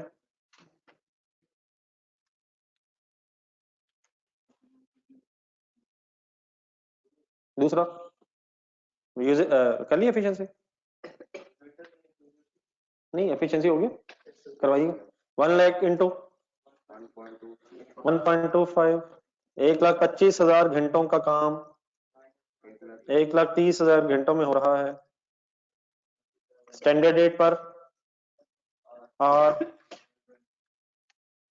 Speaker 1: दूसरा यूज कर ली एफिशिएंसी, नहीं एफिशिएंसी होगी, करवाइए। 1 लाख इंटू 1.25, 1,25,000 घंटों का काम 1,30,000 घंटों में हो रहा है। Standard rate per hour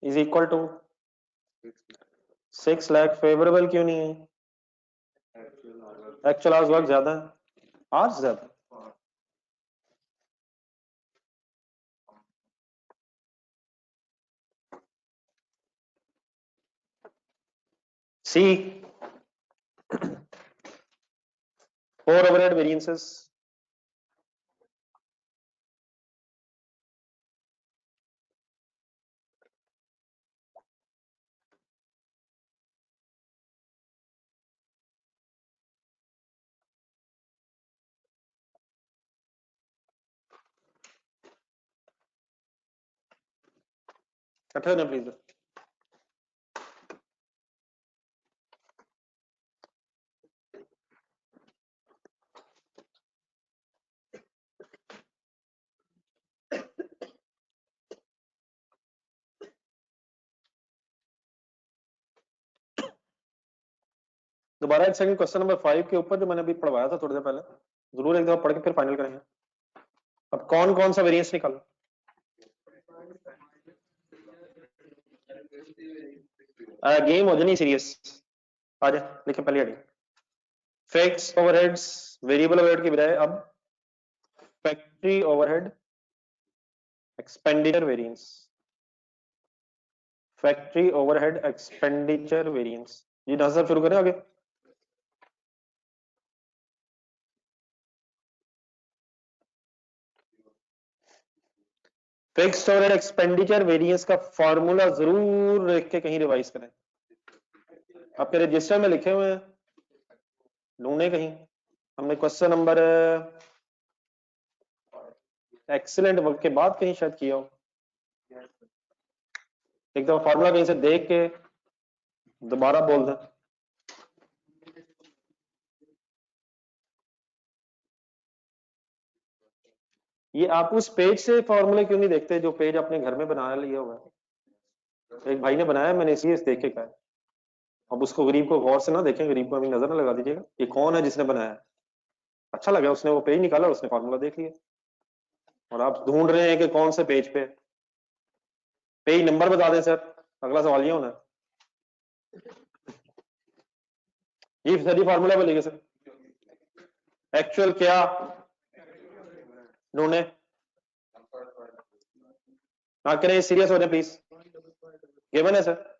Speaker 1: is equal to 6 lakh. Favourable क्यों नहीं है? एक्चुअल आवर्स वर्क ज्यादा है, आवर्स ज्यादा। सी 4 ओवरहेड वेरिएंसेस, इकट्ठे होना प्लीज। दोबारा एक सेकंड क्वेश्चन नंबर 5 के ऊपर जो मैंने अभी पढ़वाया था थोड़ी देर पहले, जरूर एक दफा पढ़ के फिर फाइनल करेंगे। अब कौन कौन सा वेरिएंस निकालो? गेम हो जानी सीरियस। आ जा लिखे पहले हटी। फिक्स ओवरहेड्स वेरिएबल ओवरहेड की बजाय अब factory overhead expenditure variance, factory overhead expenditure variance. जी डॉक्टर साहब शुरू करें आगे। फिक्स्ड ओवरहेड एक्सपेंडिचर वेरिएंस का फॉर्मूला जरूर लिख के कहीं रिवाइज करें। आपके रजिस्टर में लिखे हुए हैं, ढूंढे कहीं। हमने क्वेश्चन नंबर एक्सीलेंट वर्क के बाद कहीं शायद किया हो। एक दफा फॉर्मूला कहीं से देख के दोबारा बोल दें। ये आप उस पेज से फॉर्मूले क्यों नहीं देखते जो पेज अपने घर में बना लिया हुआ है? एक भाई ने बनाया, मैंने इसी देख के कहा। अब उसको गरीब को गौर से ना देखें, गरीब को अभी नजर ना लगा दीजिएगा। ये कौन है जिसने बनाया? अच्छा लगा, उसने वो पेज निकाला, उसने फॉर्मूला देख लिया। और आप ढूंढ रहे हैं कि कौन से पेज पे। पेज नंबर बता दें सर, अगला सवाल ये होना है। ये सर फॉर्मूला बोलिएगा सर। एक्चुअल क्या ढूंढे? ना करें, सीरियस हो जाए प्लीज। गिवन है सर,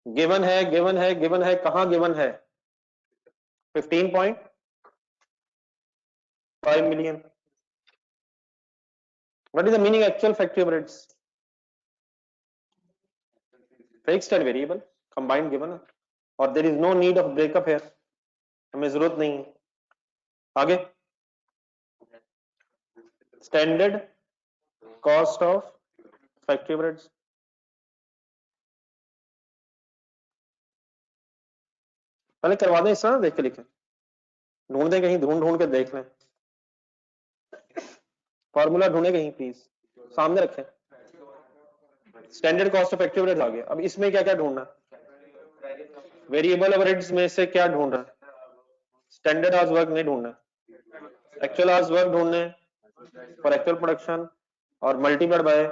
Speaker 1: गिवन है, गिवन है, गिवन है। कहां गिवन है? 15.5 million। What is the meaning actual factory overheads? Fixed and variable combined given है, और there is no need of breakup here, हमें जरूरत नहीं है। आगे standard cost of factory overheads. पहले करवा दें, इस तरह देख के लिखें, ढूंढ दें कहीं, ढूंढ ढूंढ के देख लें। फॉर्मूला ढूंढे कहीं प्लीज, सामने रखें। Standard cost of factory overheads आ गया। अब इसमें क्या क्या ढूंढना? वेरिएबल ओवरहेड्स में से क्या ढूंढना? स्टैंडर्ड आवर्स वर्क नहीं ढूंढना, एक्चुअल आवर्स वर्क ढूंढने फॉर एक्चुअल प्रोडक्शन, और मल्टीप्लाइड बाय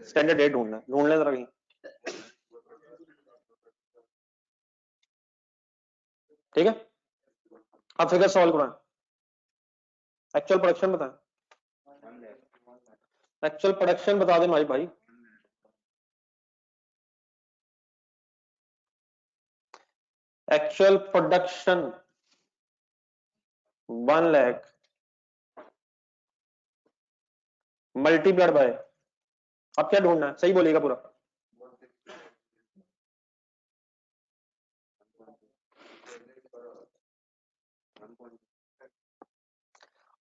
Speaker 1: स्टैंडर्ड रेट ढूंढना। ढूंढ लें जरा कहीं। ठीक है, अब फिगर सॉल्व कराएं। एक्चुअल प्रोडक्शन बताएं, एक्चुअल प्रोडक्शन बता दें भाई भाई। Actual production 1 lakh multiplied by, अब क्या ढूंढना है? सही बोलिएगा पूरा।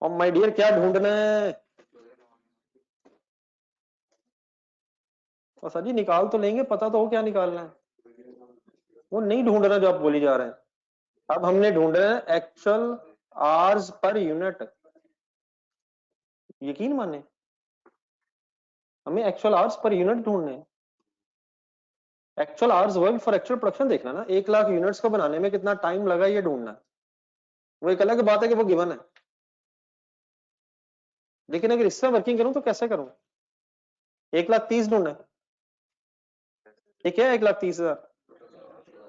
Speaker 1: और माय डियर क्या ढूंढना है? और सर जी निकाल तो लेंगे, पता तो हो क्या निकालना है। वो नहीं ढूंढना जो आप बोली जा रहे हैं। अब हमने ढूंढना है एक्चुअल आवर्स पर यूनिट। यकीन माने, हमें एक्चुअल आवर्स पर यूनिट ढूंढने हैं। Actual hours work for actual production देखना ना, 1 लाख यूनिट्स को बनाने में कितना टाइम लगा ये ढूंढना है। वो एक अलग बात है कि वो गिवन है, लेकिन अगर इससे वर्किंग करूं तो कैसे करूं? 1,30,000 ढूंढना है। ये क्या है 1,30,000?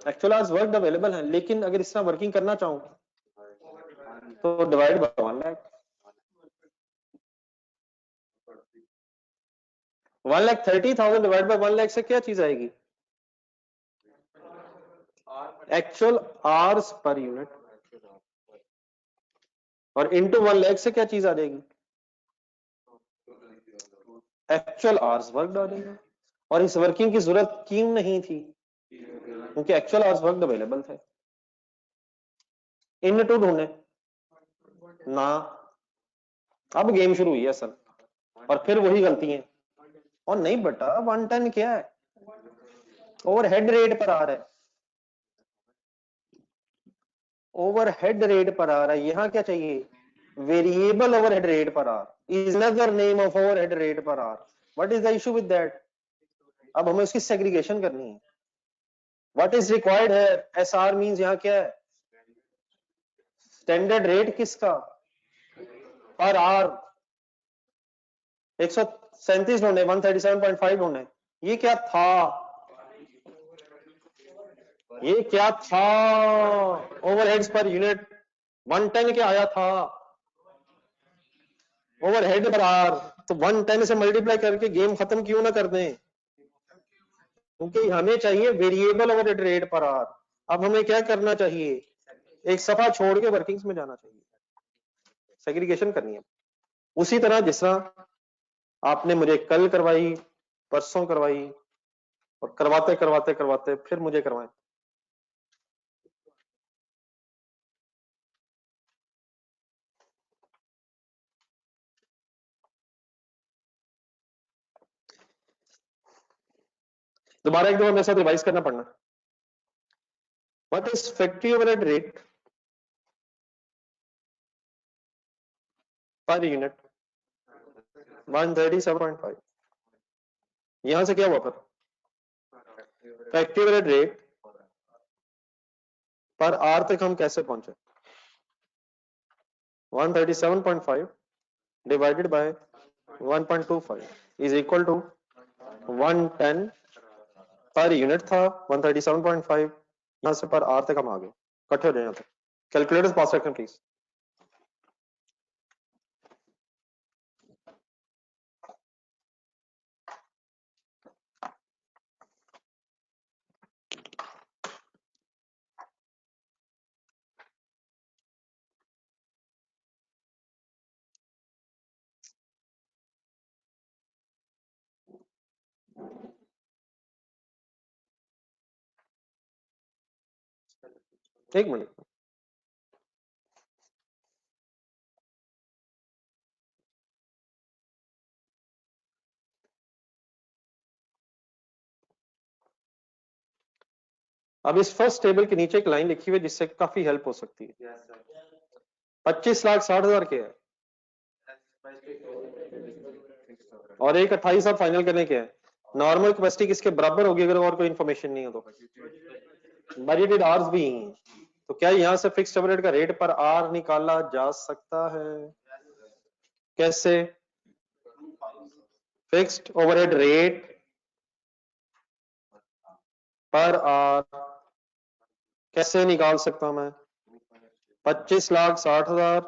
Speaker 1: एक्चुअल आवर्स वर्क अवेलेबल है, लेकिन अगर इससे वर्किंग करना चाहूं तो divide by 1 lakh. 1,30,000 divide by 1 lakh से क्या चीज आएगी? एक्चुअल आवर्स पर यूनिट, और इनटू 1 लाख से क्या चीज आ जाएगी? एक्चुअल आवर्स वर्क आ जाएगा। और इस वर्किंग की जरूरत क्यों नहीं थी? क्योंकि एक्चुअल आवर्स वर्क अवेलेबल थे। इन टू ढूंढे ना, अब गेम शुरू हुई है असल, और फिर वही गलती है। और नहीं बेटा, 110 क्या है? ओवरहेड रेट पर आ रहा है, ओवरहेड रेट पर आ रहा है। यहां क्या चाहिए? Variable overhead rate per hour is another name of overhead rate per hour. What is the issue with that? अब हमें उसकी सेग्रीगेशन करनी है। व्हाट इज रिक्वायर्ड है, SR मींस यहाँ क्या है, स्टैंडर्ड रेट किसका, पर आर 137 ढूंढे, 137.5 ढूंढे। ये क्या था, ये क्या था, ओवरहेड्स पर यूनिट 110 क्या आया था, ओवरहेड पर आर। तो 110 से मल्टीप्लाई करके गेम खत्म क्यों ना कर दें, क्योंकि हमें चाहिए variable overhead rate per are. अब हमें क्या करना चाहिए, एक सफा छोड़ के वर्किंग्स में जाना चाहिए, सेग्रीगेशन करनी है, उसी तरह जिस तरह आपने मुझे कल करवाई, परसों करवाई, और करवाते करवाते करवाते फिर मुझे करवाएं। दोबारा एक दफा मेरे साथ रिवाइज करना पड़ना। What is factory overhead rate per unit, 137.5। यहां से क्या हुआ फिर, factory overhead rate per hour तक हम कैसे पहुंचे, 137.5 divided by 1.25 is equal to 110 per unit था 137.5, यहां से पर आर तक हम आ गए। इकट्ठे हो जाए यहां तक, कैलकुलेटर्स पास रखें प्लीज। एक मिनट, अब इस फर्स्ट टेबल के नीचे एक लाइन लिखी हुई है जिससे काफी हेल्प हो सकती है। 25,60,000 के है और एक 28 आप फाइनल करने के हैं। नॉर्मल कैपेसिटी किसके बराबर होगी अगर और कोई इंफॉर्मेशन नहीं हो तो, बजटेड आवर्स भी हैं। तो क्या यहां से फिक्स्ड ओवरहेड का रेट पर आर निकाला जा सकता है, कैसे, fixed overhead rate per are कैसे निकाल सकता हूं मैं, 25,60,000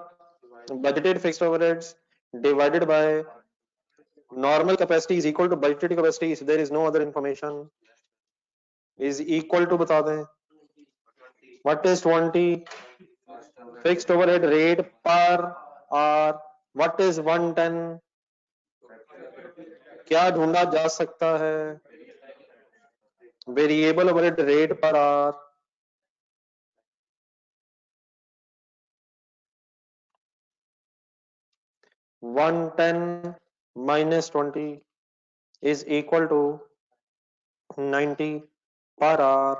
Speaker 1: budgeted fixed overheads divided by normal capacity is equal to budgeted capacity if there is no other information is equal to, बता दें, what is 20 fixed overhead rate per hour, what is 110, क्या ढूंढा जा सकता है, variable overhead rate per our, -20 is equal to 90 per hour।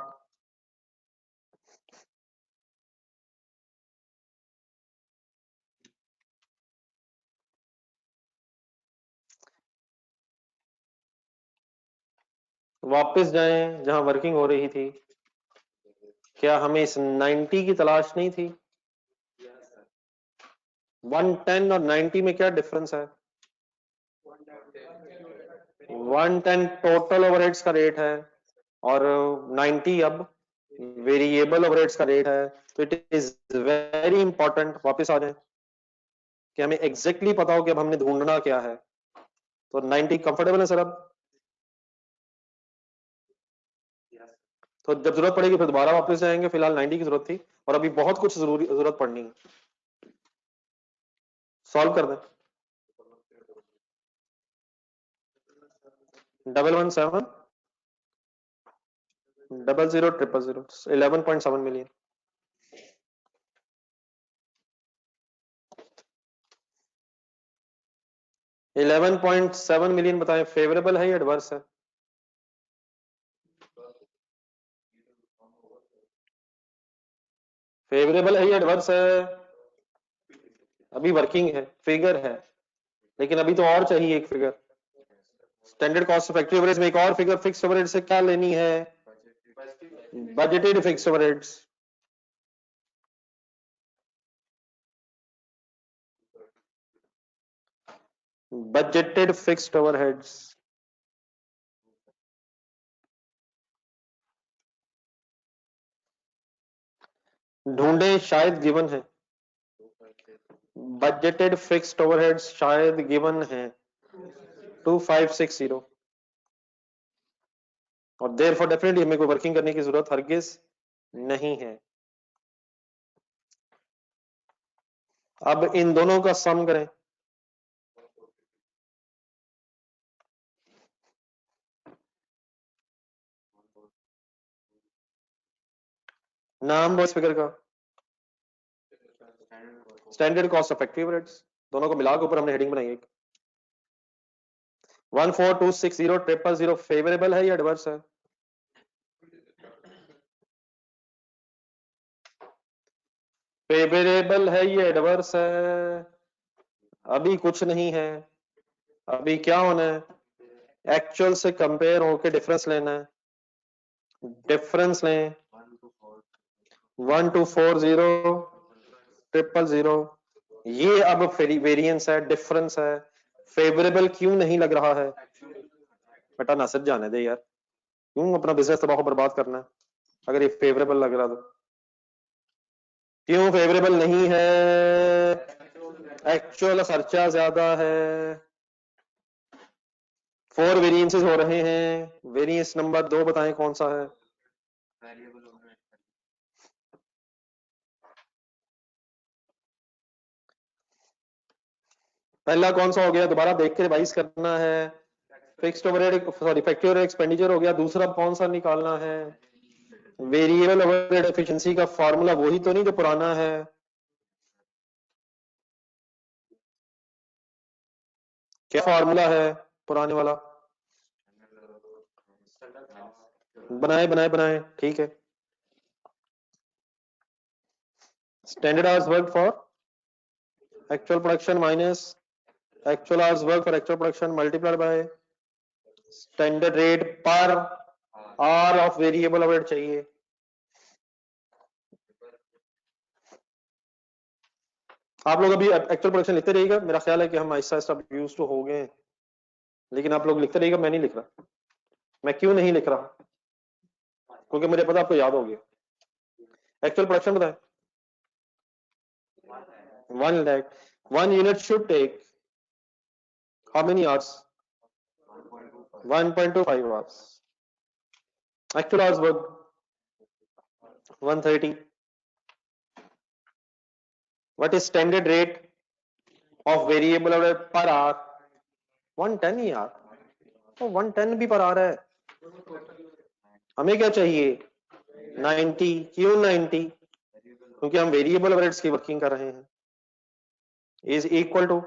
Speaker 1: वापस जाएं जहां वर्किंग हो रही थी, क्या हमें इस 90 की तलाश नहीं थी, 110 और 90 में क्या डिफरेंस है, 110 टोटल ओवरहेड्स का रेट है और 90 अब वेरिएबल ओवरहेड्स का रेट है। तो इट इज वेरी इंपॉर्टेंट, वापस आ जाए, कि हमें एग्जैक्टली पता हो कि अब हमने ढूंढना क्या है। तो 90 कंफर्टेबल है सर अब, तो जब जरूरत पड़ेगी फिर दोबारा वापस जाएंगे, फिलहाल 90 की जरूरत थी और अभी बहुत कुछ जरूरत पड़नी है। सॉल्व कर दें, 117 0000 11.7 मिलियन। 11.7 मिलियन बताएं, फेवरेबल है या एडवर्स है, फेवरेबल है या एडवर्स है, अभी वर्किंग है, फिगर है, लेकिन अभी तो और चाहिए एक figure. Standard cost factory average में एक और फिगर फिक्स एवरेज से क्या लेनी है, budgeted fixed overheads, budgeted fixed overheads, ढूंढे शायद गिवन है, बजटेड फिक्स्ड ओवरहेड्स शायद गिवन है 2560 और देयरफॉर डेफिनेटली हमें कोई वर्किंग करने की जरूरत हरगिज नहीं है। अब इन दोनों का सम करें, नाम बॉस फिगर का standard cost of factory overheads, दोनों को मिला के ऊपर हमने हेडिंग बनाई एक 14260 फेवरेबल है या एडवर्स है? फेवरेबल है या एडवर्स है? अभी कुछ नहीं है, अभी क्या होना है, एक्चुअल से कंपेयर होके डिफरेंस लेना है, डिफरेंस लें 1240000, ये अब वेरिएंस है, डिफरेंस है, फेवरेबल क्यों नहीं लग रहा है? बेटा नासिर जाने दे यार, क्यों अपना बिजनेस तबाह बर्बाद करना है अगर ये फेवरेबल लग रहा तो? क्यों फेवरेबल नहीं है? एक्चुअल खर्चा ज्यादा है, 4 वेरिएंसेस हो रहे हैं, वेरिएंस नंबर 2 बताएं कौन सा है? पहला कौन सा हो गया, दोबारा देख के रिवाइज करना है। Fixed overhead sorry factory overhead expenditure हो गया, दूसरा कौन सा निकालना है? वेरिएबल ओवरहेड एफिशिएंसी का फॉर्मूला वही तो नहीं जो पुराना है? क्या फॉर्मूला है पुराने वाला? बनाए बनाए बनाए, ठीक है। Standard hours work for actual production minus actual hours work for actual production multiplied by standard rate per hour of variable overhead चाहिए। आप लोग अभी एक्चुअल प्रोडक्शन लिखते रहिएगा, मेरा ख्याल है कि हम आहिस्ता आहिस्ता यूज टू हो गए हैं, लेकिन आप लोग लिखते रहिएगा, मैं नहीं लिख रहा। मैं क्यों नहीं लिख रहा? क्योंकि मुझे पता आपको याद हो गया। एक्चुअल प्रोडक्शन बताएं, 1 lakh, 1 unit should take how many hours? 1.25 hours. Actual hours work 130. What is standard rate of variable hour per hour? 110 ही यार, तो 110 भी पर आ रहा है। हमें क्या चाहिए? 90। क्यों 90? क्योंकि हम वेरिएबल ओवरहेड्स की वर्किंग कर रहे हैं। Is equal to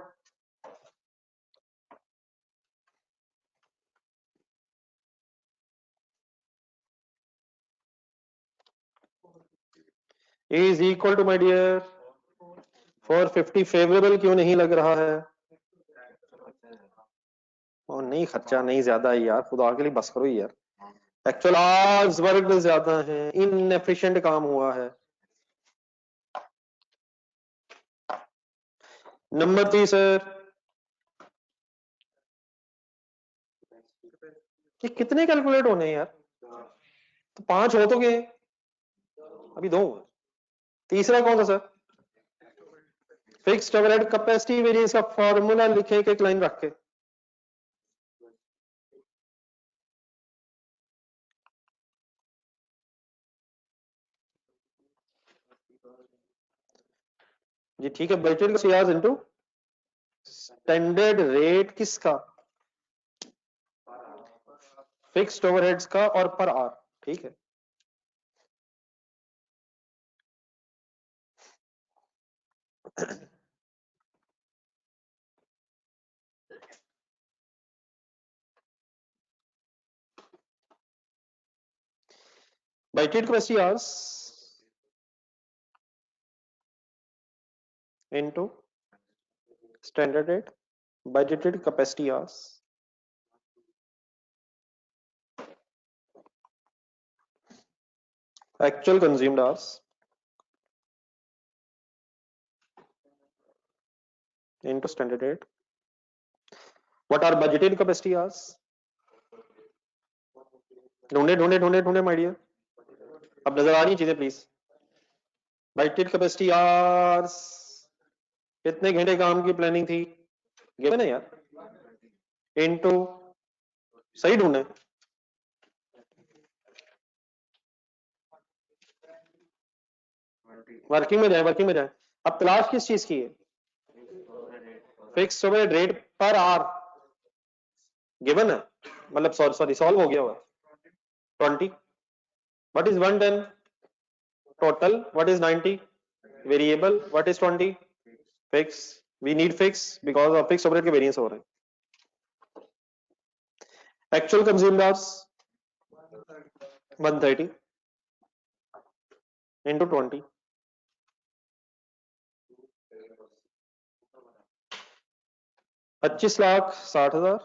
Speaker 1: is equal to my dear 450 favourable क्यों नहीं लग रहा है? और नहीं, खर्चा नहीं ज्यादा है यार, खुदा के लिए बस करो यार। एक्चुअल आवर्स वर्क ज्यादा है, इनएफिशिएंट काम हुआ है। नंबर 3 सर, ये कितने कैलकुलेट होने हैं यार? तो 5 हो तो गए, अभी 2 हुए। तीसरा कौन सा sir? Fixed overhead capacity variance का फॉर्मूला लिखे एक लाइन रख के। जी ठीक है, budgeted CR into standard rate किसका? फिक्स्ड ओवरहेड्स का और पर आवर, ठीक है। Budgeted capacity hours into standard rate, budgeted capacity hours actual consumed hours into standard rate. What are budgeted capacity hours? ढूंढे ढूंढे ढूंढे ढूंढे माय डियर, अब नजर आ रही चीजें प्लीज। budgeted capacity hours कितने घंटे काम की प्लानिंग थी, गिवन है यार, इनटू, सही ढूंढे, वर्किंग में जाए, वर्किंग में जाए। अब तलाश किस चीज की है, fix overhead rate per hour given है, मतलब सॉरी सॉरी सॉल्व हो गया हुआ 20, what is 110 total, what is 90 variable, what is 20 fix, we need fix because of fix overhead के वेरिएंस हो रहे हैं। Actual consumed hours 130 into 20, 25,60,000,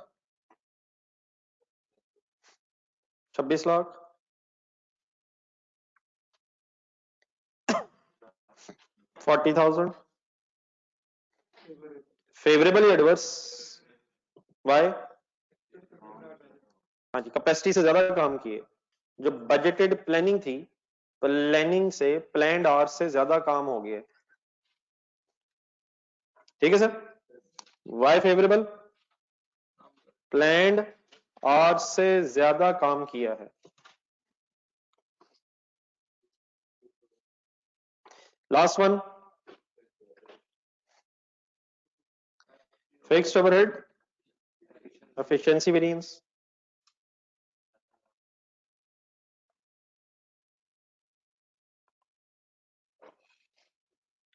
Speaker 1: 26 lakh, 40,000, favourable adverse, Y, हाँ जी, कैपेसिटी से ज्यादा काम किए, जो बजटेड प्लानिंग थी, प्लानिंग से प्लान्ड आवर्स से ज्यादा काम हो गया, ठीक है sir. Why favourable, planned hours से ज्यादा काम किया है। Last one, fixed overhead efficiency variance,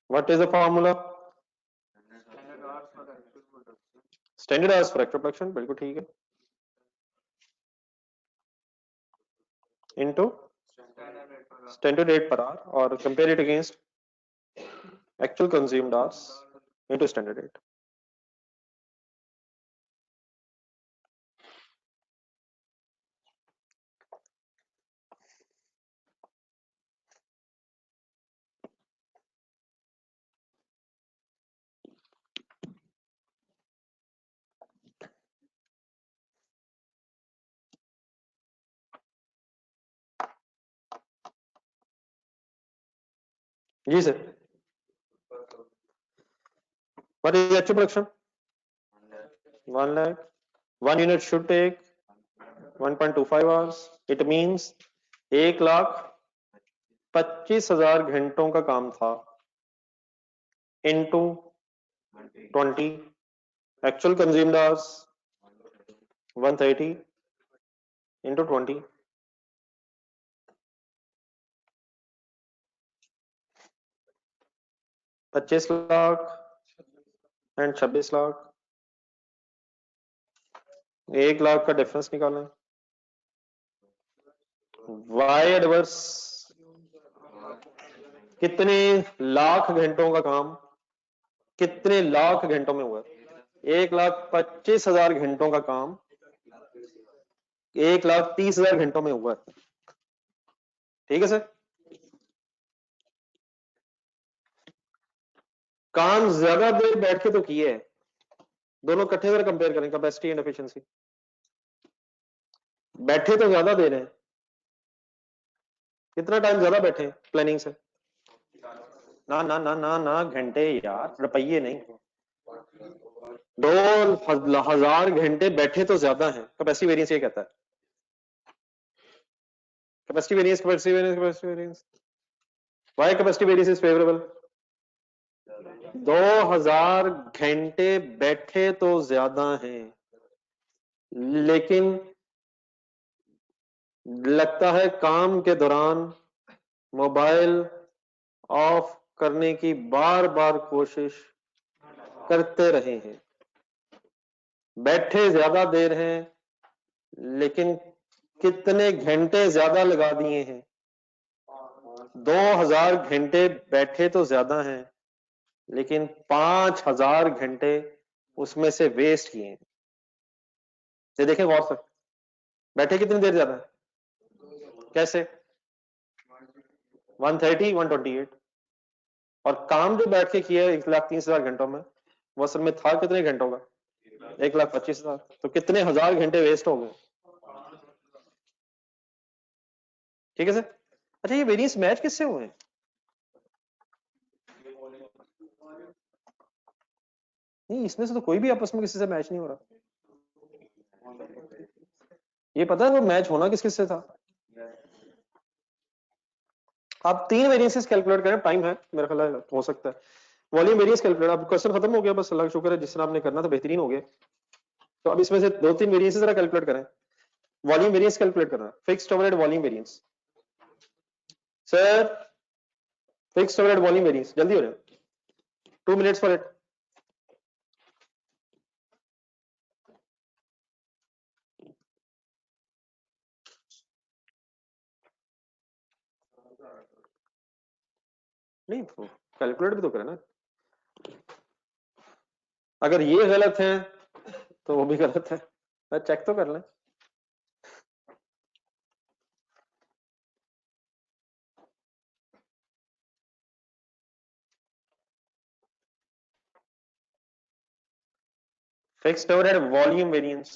Speaker 1: what is the formula, standard hours for actual production, बिल्कुल ठीक है, into standard rate per hour और compare it against actual consumed hours into standard rate. जी sir, what is actual production, 1 lakh, 1 unit should take 1.25 hours, it means 1,25,000 घंटों का काम था into 20, actual consumed hours 130 into 20, 25 lakh and 26 lakh, 1 lakh का difference निकालें। Y adverse कितने लाख घंटों का काम कितने लाख घंटों में हुआ, 1,25,000 घंटों का काम 1,30,000 घंटों में हुआ, ठीक है सर। काम ज्यादा देर बैठ के तो किए है, दोनों इकट्ठे अगर कंपेयर करें कैपेसिटी एंड एफिशिएंसी, बैठे तो ज्यादा देर है, कितना टाइम ज्यादा बैठे प्लानिंग से, ना ना ना ना ना घंटे यार, रुपये नहीं, 2,000 घंटे बैठे तो ज्यादा है, कैपेसिटी वेरिएंस ये कहता है, capacity variance capacity variance capacity variance, why capacity variance is favourable, 2,000 घंटे बैठे तो ज्यादा हैं, लेकिन लगता है काम के दौरान मोबाइल ऑफ करने की बार बार कोशिश करते रहे हैं, बैठे ज्यादा देर हैं, लेकिन कितने घंटे ज्यादा लगा दिए हैं, 2,000 घंटे बैठे तो ज्यादा हैं, लेकिन 5,000 घंटे उसमें से वेस्ट किए हैं। ये देखें गौर से, बैठे कितनी देर ज्यादा है, कैसे, 130, 128। और काम जो बैठ के किया 1,30,000 घंटों में, वो असल में था कितने घंटों का? 1,25,000। तो कितने हजार घंटे वेस्ट हो गए? ठीक है सर। अच्छा, ये वेरिएंस मैच किससे हुए हैं? नहीं, इसमें से तो कोई भी आपस में किसी से मैच नहीं हो रहा। ये पता है वो मैच होना किस किस से था? आप 3 वेरिएंसेस कैलकुलेट करें, टाइम है मेरा ख्याल है, हो सकता है। वॉल्यूम वेरिएंस कैलकुलेट, अब क्वेश्चन खत्म हो गया बस, अल्लाह का शुक्र है, जिस तरह आपने करना था बेहतरीन हो गया। तो अब इसमें से 2-3 वेरिएंसेस जरा कैलकुलेट करें। वॉल्यूम वेरिएंस कैलकुलेट करना, fixed overhead volume variance. Sir, fixed overhead volume variance, जल्दी हो जाए, 2 मिनट्स फॉर इट। नहीं तो कैलकुलेट भी तो करें ना। अगर ये गलत है तो वो भी गलत है, चेक तो कर लें। Fixed overhead volume variance,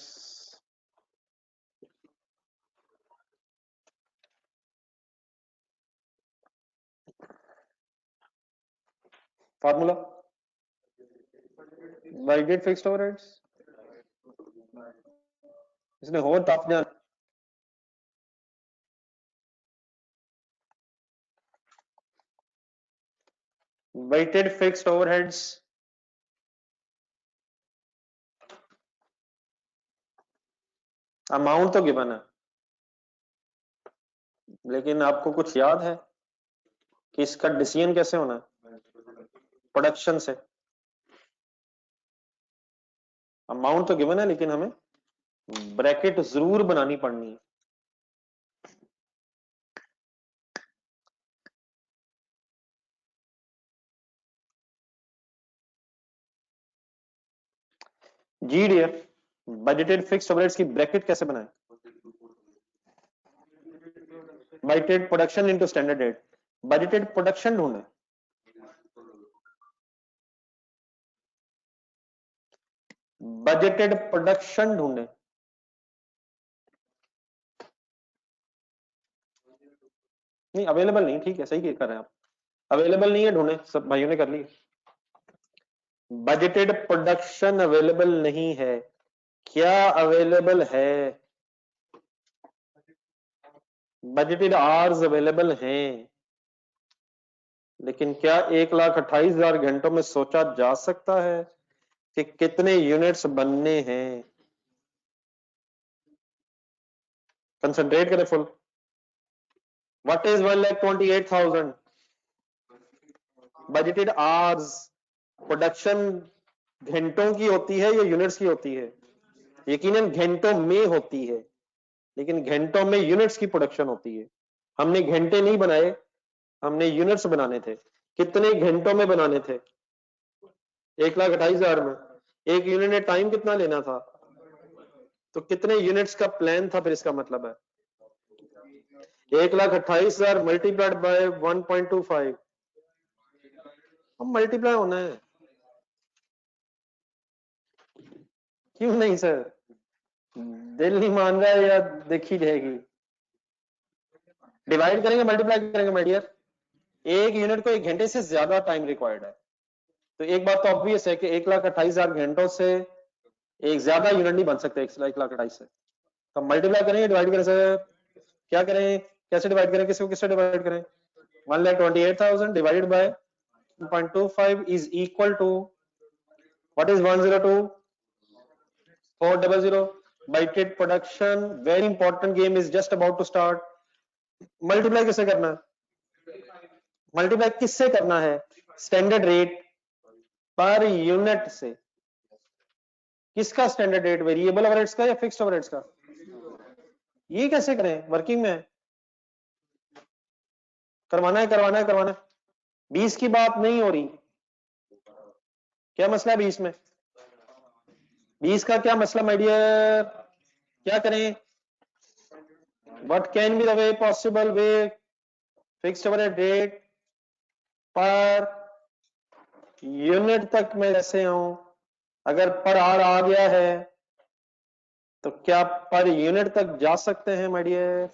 Speaker 1: formula वाइडेड फिक्स्ड ओवरहेड्स, इसने हो टफ जान। वेटेड फिक्स्ड ओवरहेड्स, अमाउंट तो गिवन है, लेकिन आपको कुछ याद है कि इसका डिसीजन कैसे होना है? प्रोडक्शन से। अमाउंट तो गिवन है, लेकिन हमें ब्रैकेट जरूर बनानी पड़नी है। जीडीएफ, बजटेड फिक्स्ड ओवरहेड्स की ब्रैकेट कैसे बनाए? Budgeted production into standard rate. Budgeted production ढूंढे, बजटेड प्रोडक्शन ढूंढे। नहीं अवेलेबल नहीं, ठीक है, सही कर रहे हैं आप, अवेलेबल नहीं है, ढूंढे, सब भाइयों ने कर ली। बजटेड प्रोडक्शन अवेलेबल नहीं है, क्या अवेलेबल है? बजटेड आवर्स अवेलेबल हैं, लेकिन क्या 1,28,000 घंटों में सोचा जा सकता है कि कितने यूनिट्स बनने हैं? कंसंट्रेट करें full. What is 1,28,000? Budgeted hours, production घंटों की होती है या यूनिट्स की होती है? यकीनन घंटों में होती है, लेकिन घंटों में यूनिट्स की प्रोडक्शन होती है। हमने घंटे नहीं बनाए, हमने यूनिट्स बनाने थे। कितने घंटों में बनाने थे? 1,28,000 में। एक यूनिट ने टाइम कितना लेना था? तो कितने यूनिट्स का प्लान था फिर, इसका मतलब है 1,28,000 मल्टीप्लाइड बाय 1.25, अब मल्टीप्लाई होना है। क्यों नहीं सर, दिल नहीं मान रहा है या देखी जाएगी? डिवाइड करेंगे, मल्टीप्लाई करेंगे माय डियर। एक यूनिट को 1 घंटे से ज्यादा टाइम रिक्वायर्ड है, तो एक बात तो ऑब्वियस है कि 1,28,000 घंटों से एक ज्यादा यूनिट नहीं बन सकते 1,28,000 से। तो मल्टीप्लाई करेंगे, डिवाइड करें सर, क्या करें, कैसे डिवाइड करें, किसको किससे डिवाइड करें? 1,28,000 divided by 1.25 is equal to, what is 102? 400। Budgeted production, very important game is just about to start. Multiply किससे करना है? मल्टीप्लाई किससे करना है? स्टैंडर्ड रेट पर यूनिट से। किसका स्टैंडर्ड रेट, वेरिएबल ओवरहेड्स का या फिक्स्ड ओवरहेड्स का? ये कैसे करें, वर्किंग में करवाना है, करवाना है, करवाना है। 20 की बात नहीं हो रही, क्या मसला है 20 में? 20 का क्या मसला माय डियर? क्या करें? What can be the way, possible way? Fixed overhead rate per unit तक मैं जैसे हूं, अगर पर आवर आ गया है तो क्या पर यूनिट तक जा सकते हैं माय डियर?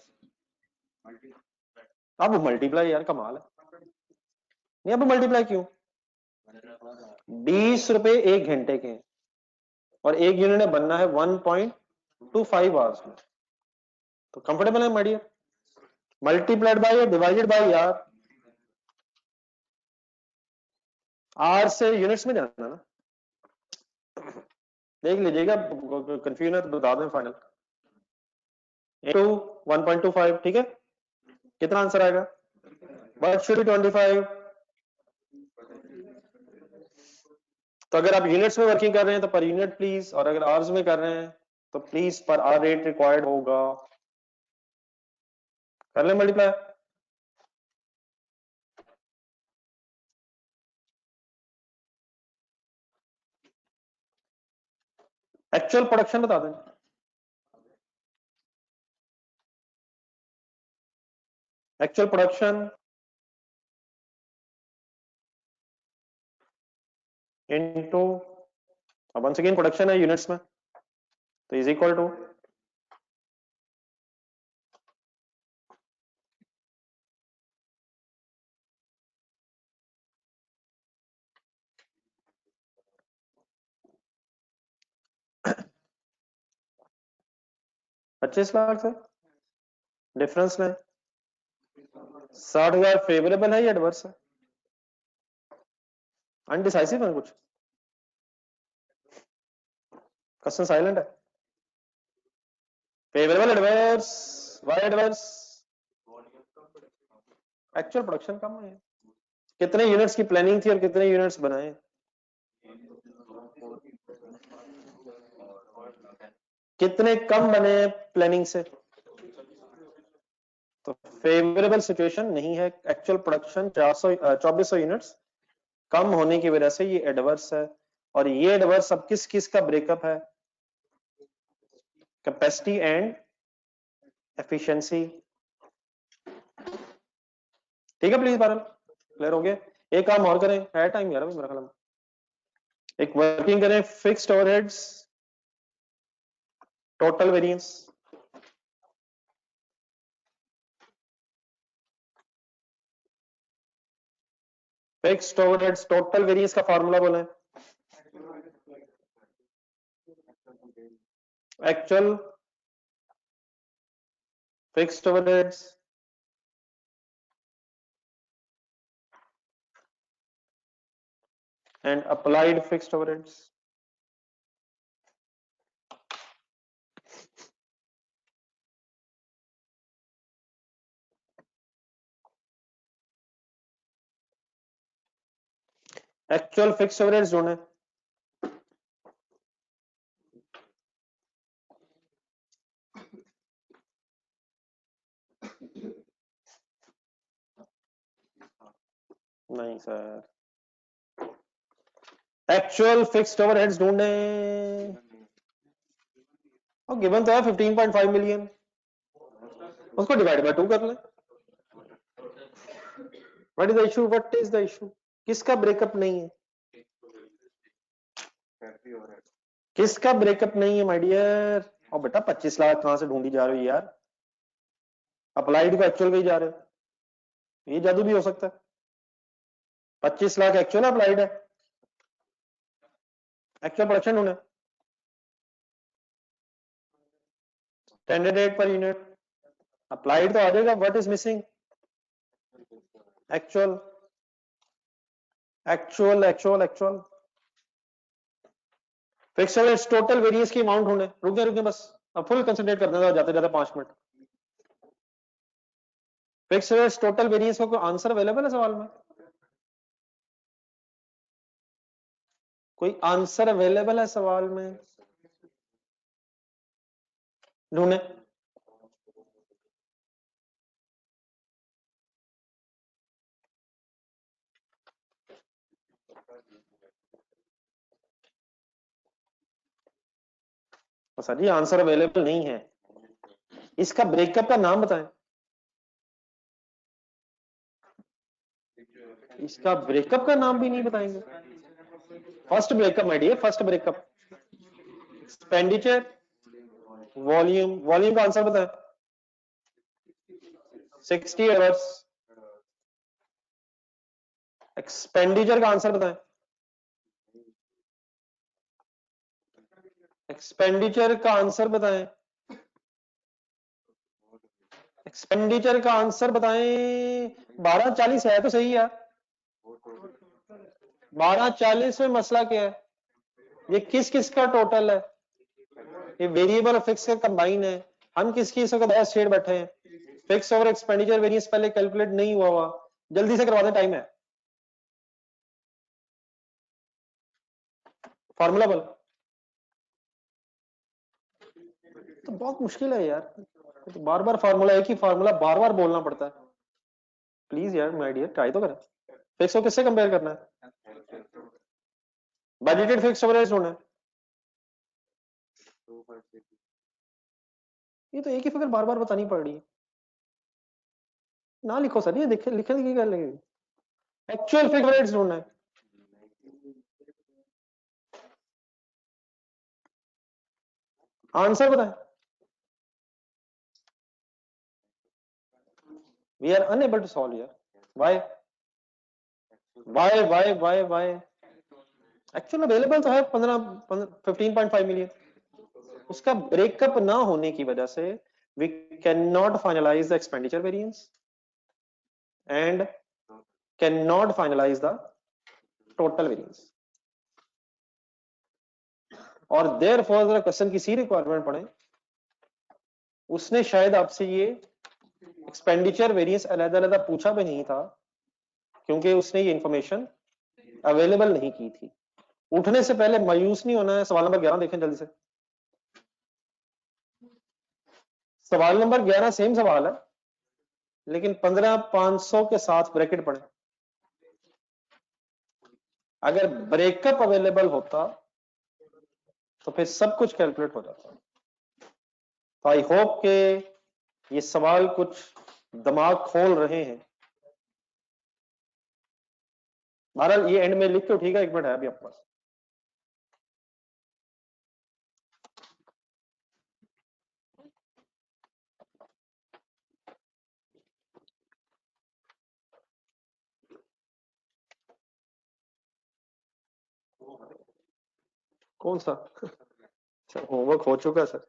Speaker 1: अब मल्टीप्लाई यार कमाल है। नहीं अब मल्टीप्लाई क्यों? 20 रुपए 1 घंटे के और 1 यूनिट में बनना है 1.25 आवर्स में, तो कंफर्टेबल है माय डियर? मल्टीप्लाइड बाय या डिवाइडेड बाय यार? आर से यूनिट्स में जाना ना, देख लीजिएगा, कंफ्यूजन है तो बता दें फाइनल। इनटू 1.25, ठीक है, कितना आंसर आएगा? But should be 25। तो अगर आप यूनिट्स में वर्किंग कर रहे हैं तो पर यूनिट प्लीज, और अगर आवर्स में कर रहे हैं तो please per hour rate required होगा। कर ले मल्टीप्लाई। एक्चुअल प्रोडक्शन बता दें। Actual production into, once again production है यूनिट्स में, तो इज इक्वल टू ₹25,00,000 से डिफरेंस में 60,000 फेवरेबल है या एडवर्स है? अनडिसाइसिव है कुछ, क्वेश्चन साइलेंट है। Favourable adverse, why adverse? Actual production कम है। कितने यूनिट्स की प्लानिंग थी और कितने यूनिट्स बनाए? कितने कम बने प्लानिंग से? तो फेवरेबल सिचुएशन नहीं है, एक्चुअल प्रोडक्शन 2400 यूनिट्स कम होने की वजह से ये एडवर्स है। और ये एडवर्स अब किस किस का ब्रेकअप है? Capacity and efficiency. ठीक है प्लीज बारल, क्लियर हो गया? एक काम और करें, है टाइम यार अभी मेरा ख्याल में, एक वर्किंग करें fixed overheads total variance. Fixed overheads total variance का फार्मूला बोले। Actual fixed overheads and applied fixed overheads. Actual fixed overheads ढूंढे। नहीं सर, एक्चुअल फिक्स्ड ओवरहेड्स ढूंढे, और गिवन तो है 15.5 मिलियन, उसको डिवाइड बाय 2 कर लें। What is the issue? What is the issue? किसका ब्रेकअप नहीं है? किसका ब्रेकअप नहीं है माय डियर? और बेटा 25 लाख कहां से ढूंढी जा रही है यार? अप्लाइड को एक्चुअल पे ही जा रहे हो, ये जादू भी हो सकता है। 25 लाख एक्चुअल अप्लाइड है, एक्चुअल प्रोडक्शन ढूंढे। Standard rate per unit applied तो आ जाएगा, what is missing? Actual actual actual actual fixed overheads total variance की अमाउंट ढूंढे। रुके बस, अब फुल कंसंट्रेट कर देना जाते जाते 5 minute. Fixed overheads total variance का कोई आंसर अवेलेबल है सवाल में? कोई आंसर अवेलेबल है सवाल में? ढूंढे। सर जी आंसर अवेलेबल नहीं है, इसका ब्रेकअप का नाम बताएं। इसका ब्रेकअप का नाम भी नहीं बताएंगे। First breakup my dear, first breakup. Expenditure, volume, volume का आंसर बताएं। 60 आवर्स। एक्सपेंडिचर का आंसर बताएं। एक्सपेंडिचर का आंसर बताएं। एक्सपेंडिचर का आंसर बताएं। 1240 है तो सही है। 1240 में मसला क्या है? ये किस किस का टोटल है? ये वेरिएबल और फिक्स का कंबाइन है। हम किसकी इस वक्त बहुत शेयर बैठे हैं। फिक्स और एक्सपेंडिचर वेरिएंस पहले कैलकुलेट नहीं हुआ। जल्दी से करवा दें, टाइम है। फार्मूला बोल। तो बहुत मुश्किल है यार, तो बार बार फार्मूला, एक ही फार्मूला बार बार बोलना पड़ता है। प्लीज यार माय डियर, ट्राई तो करें। फिक्स को किससे कंपेयर करना है? बजटेड फिक्स एवरेज होना है। ये तो एक ही फिगर बार बार बतानी पड़ रही है। ना लिखो सर, ये लिखे लिखे की क्या लगेगी। एक्चुअल फिक्स एवरेज ढूंढना है। आंसर बताएं। We are unable to solve यार। Why why why why why? Actual available तो है 15.5 मिलियन। उसका ब्रेकअप ना होने की वजह से we can not finalise the expenditure variance and can not finalise the total variance. और देयरफॉर जरा क्वेश्चन की सी रिक्वायरमेंट पढ़ें। उसने शायद आपसे ये एक्सपेंडिचर वेरिएंस अलग-अलग पूछा भी नहीं था, क्योंकि उसने ये इंफॉर्मेशन अवेलेबल नहीं की थी। उठने से पहले मायूस नहीं होना है। सवाल नंबर 11 देखें जल्दी से। सवाल नंबर 11 सेम सवाल है, लेकिन 15,500 के साथ ब्रैकेट पड़े। अगर ब्रेकअप अवेलेबल होता तो फिर सब कुछ कैलकुलेट हो जाता। तो आई होप के ये सवाल कुछ दिमाग खोल रहे हैं। बहरहाल ये एंड में लिख के ठीक है, 1 मिनट है अभी आपके पास। कौन सा? सर होमवर्क हो चुका है सर।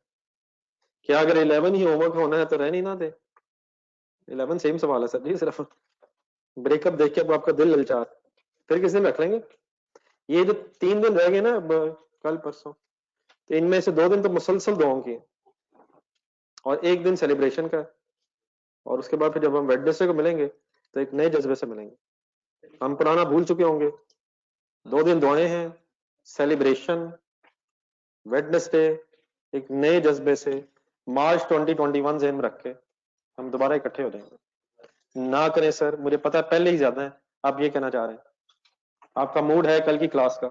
Speaker 1: क्या अगर 11 ही होमवर्क होना है तो रहने ही ना दे। 11 सेम सवाल है सर जी। सिर्फ ब्रेकअप देख के अब आपका दिल ललचा, फिर किस दिन रख लेंगे। ये जो 3 दिन रह गए ना, कल परसों, तो इनमें से 2 दिन तो मुसलसल दुआओं की है और 1 दिन सेलिब्रेशन का है। और उसके बाद फिर जब हम वेडनेसडे को मिलेंगे तो एक नए जज्बे से मिलेंगे। हम पुराना भूल चुके होंगे। 2 दिन दुआएं हैं, सेलिब्रेशन, वेडनेसडे, एक नए जज्बे से मार्च 2021 जेन में रख के हम दोबारा इकट्ठे हो जाएंगे। ना करें सर, मुझे पता है पहले ही ज्यादा है। आप ये कहना चाह रहे हैं, आपका मूड है कल की क्लास का।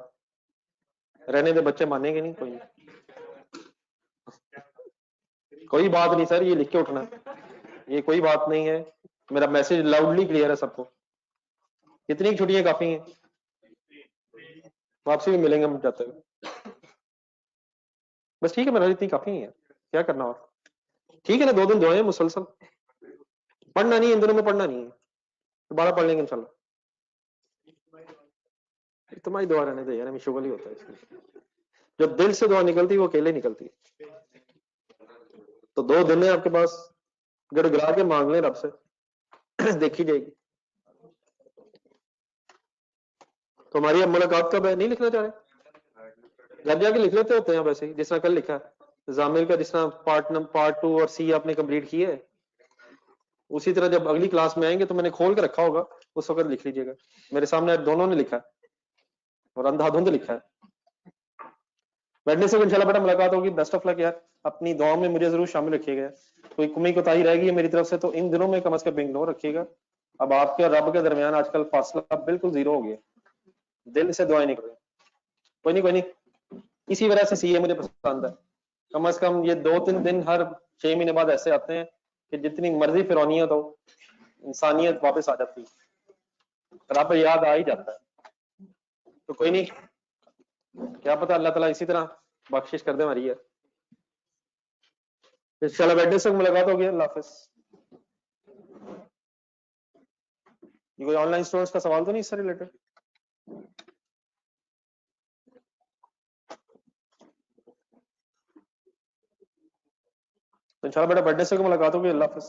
Speaker 1: रहने दे, बच्चे मानेंगे नहीं। कोई बात नहीं सर, ये लिख के उठना, ये कोई बात नहीं है। मेरा मैसेज लाउडली क्लियर है सबको। कितनी छुट्टियां काफी हैं, वापसी में मिलेंगे हम जाते हुए। बस ठीक है, मेरा इतनी काफी है, क्या करना और। ठीक है ना, 2 दिन दुआएं मुसलसल। पढ़ना नहीं, इन दिनों में पढ़ना नहीं है, दोबारा पढ़ लेंगे इंशाल्लाह। तुम्हारी दुआ रहने दे यार, हमें शुगल ही होता है इसमें। जब दिल से दुआ निकलती है वो अकेले निकलती है। तो 2 दिन है आपके पास, गड़गड़ा के मांग लें रब से। देखी जाएगी। तो हमारी अब मुलाकात कब है? नहीं लिखना चाह रहे? घर जाके लिख लेते होते हैं वैसे ही, जिस तरह कल लिखा है जामिल का, जिस तरह पार्ट 2 और सी आपने कंप्लीट किए है, उसी तरह जब अगली क्लास में आएंगे तो मैंने खोल के रखा होगा, उस वक्त लिख लीजिएगा। मेरे सामने दोनों ने लिखा है और अंधाधुंध लिखा है। वेडनेसडे को इंशाल्लाह बेटा मुलाकात होगी। बेस्ट ऑफ लक यार, अपनी दुआओं में मुझे जरूर शामिल रखिएगा। कोई कमी कोताही रहेगी मेरी तरफ से तो इन दिनों में कम से कम इग्नोर रखिएगा। अब आपके और रब के दरमियान आजकल फासला बिल्कुल जीरो हो गया। दिल से दुआएं नहीं कर रहे। कोई नहीं, कोई नहीं, इसी वजह से सीए मुझे पसंद है। कम से कम ये 2-3 दिन हर 6 महीने बाद ऐसे आते हैं कि जितनी मर्जी फिरौनियत हो, इंसानियत वापस आ जाती है। रब याद आ ही जाता है, तो कोई नहीं, क्या पता अल्लाह ताला इसी तरह बख्शिश कर दे हमारी है। इंशाल्लाह वेडनेसडे से मुलाकात होगी। अल्लाह हाफिज। ये कोई ऑनलाइन स्टूडेंट्स का सवाल तो नहीं इससे रिलेटेड? तो इंशाल्लाह बेटा वेडनेसडे को मुलाकात होगी। अल्लाह हाफिज।